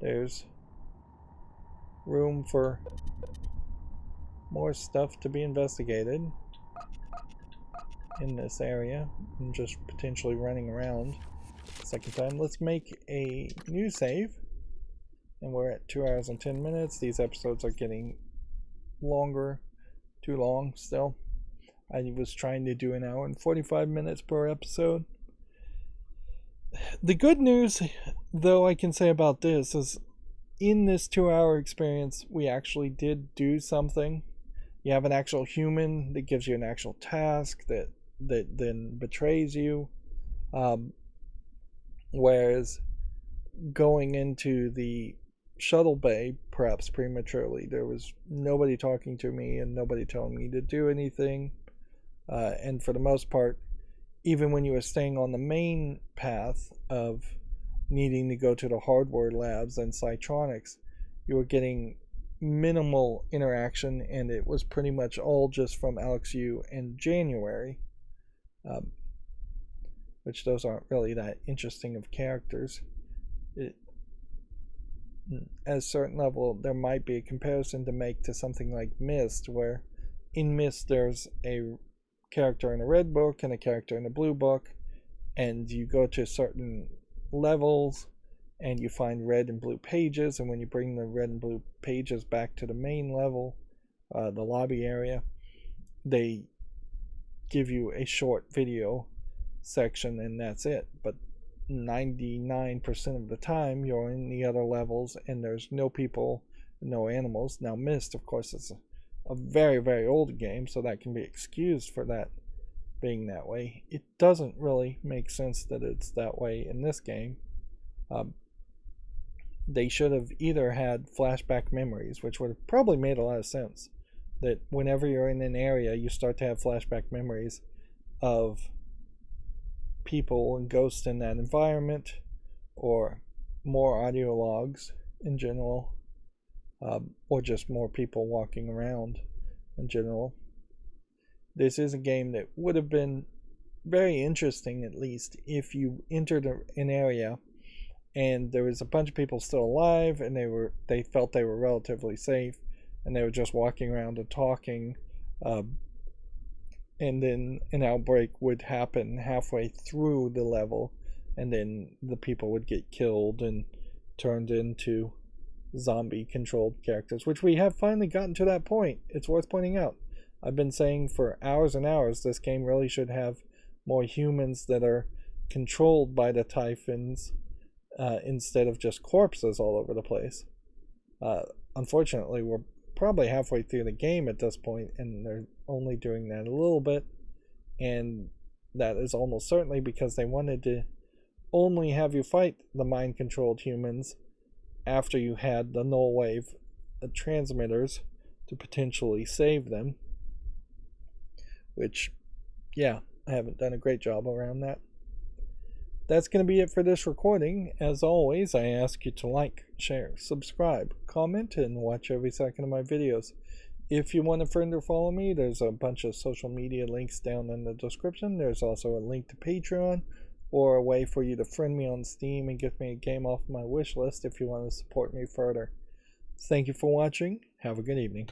There's room for more stuff to be investigated in this area, and just potentially running around a second time. Let's make a new save, and we're at 2 hours and 10 minutes. These episodes are getting longer, too long still. I was trying to do 1 hour and 45 minutes per episode. The good news, though, I can say about this is, in this 2-hour experience, we actually did do something. You have an actual human that gives you an actual task that then betrays you. Whereas going into the shuttle bay, perhaps prematurely, there was nobody talking to me and nobody telling me to do anything. And for the most part, even when you were staying on the main path of needing to go to the hardware labs and Cytronics, you were getting minimal interaction, and it was pretty much all just from Alex Yu and January, which those aren't really that interesting of characters. At a certain level, there might be a comparison to make to something like Myst, where in Myst there's a character in a red book and a character in a blue book, and you go to certain levels and you find red and blue pages, and when you bring the red and blue pages back to the main level, the lobby area, they give you a short video section and that's it. But 99% of the time you're in the other levels and there's no people, no animals. Now Myst, of course, is a very, very old game, so that can be excused for that being that way. It doesn't really make sense that it's that way in this game. They should have either had flashback memories, which would have probably made a lot of sense, that whenever you're in an area you start to have flashback memories of people and ghosts in that environment, or more audio logs in general, or just more people walking around in general. This is a game that would have been very interesting, at least, if you entered an area and there was a bunch of people still alive and they felt they were relatively safe and they were just walking around and talking, and then an outbreak would happen halfway through the level, and then the people would get killed and turned into zombie controlled characters, which we have finally gotten to that point. It's worth pointing out. I've been saying for hours and hours this game really should have more humans that are controlled by the Typhons, instead of just corpses all over the place. Unfortunately, we're probably halfway through the game at this point, and they're only doing that a little bit, and that is almost certainly because they wanted to only have you fight the mind-controlled humans after you had the null wave transmitters to potentially save them, which, yeah, I haven't done a great job around that. That's going to be it for this recording. As always, I ask you to like, share, subscribe, comment, and watch every second of my videos. If you want to friend or follow me, there's a bunch of social media links down in the description. There's also a link to Patreon, or a way for you to friend me on Steam and get me a game off my wish list if you want to support me further. Thank you for watching. Have a good evening.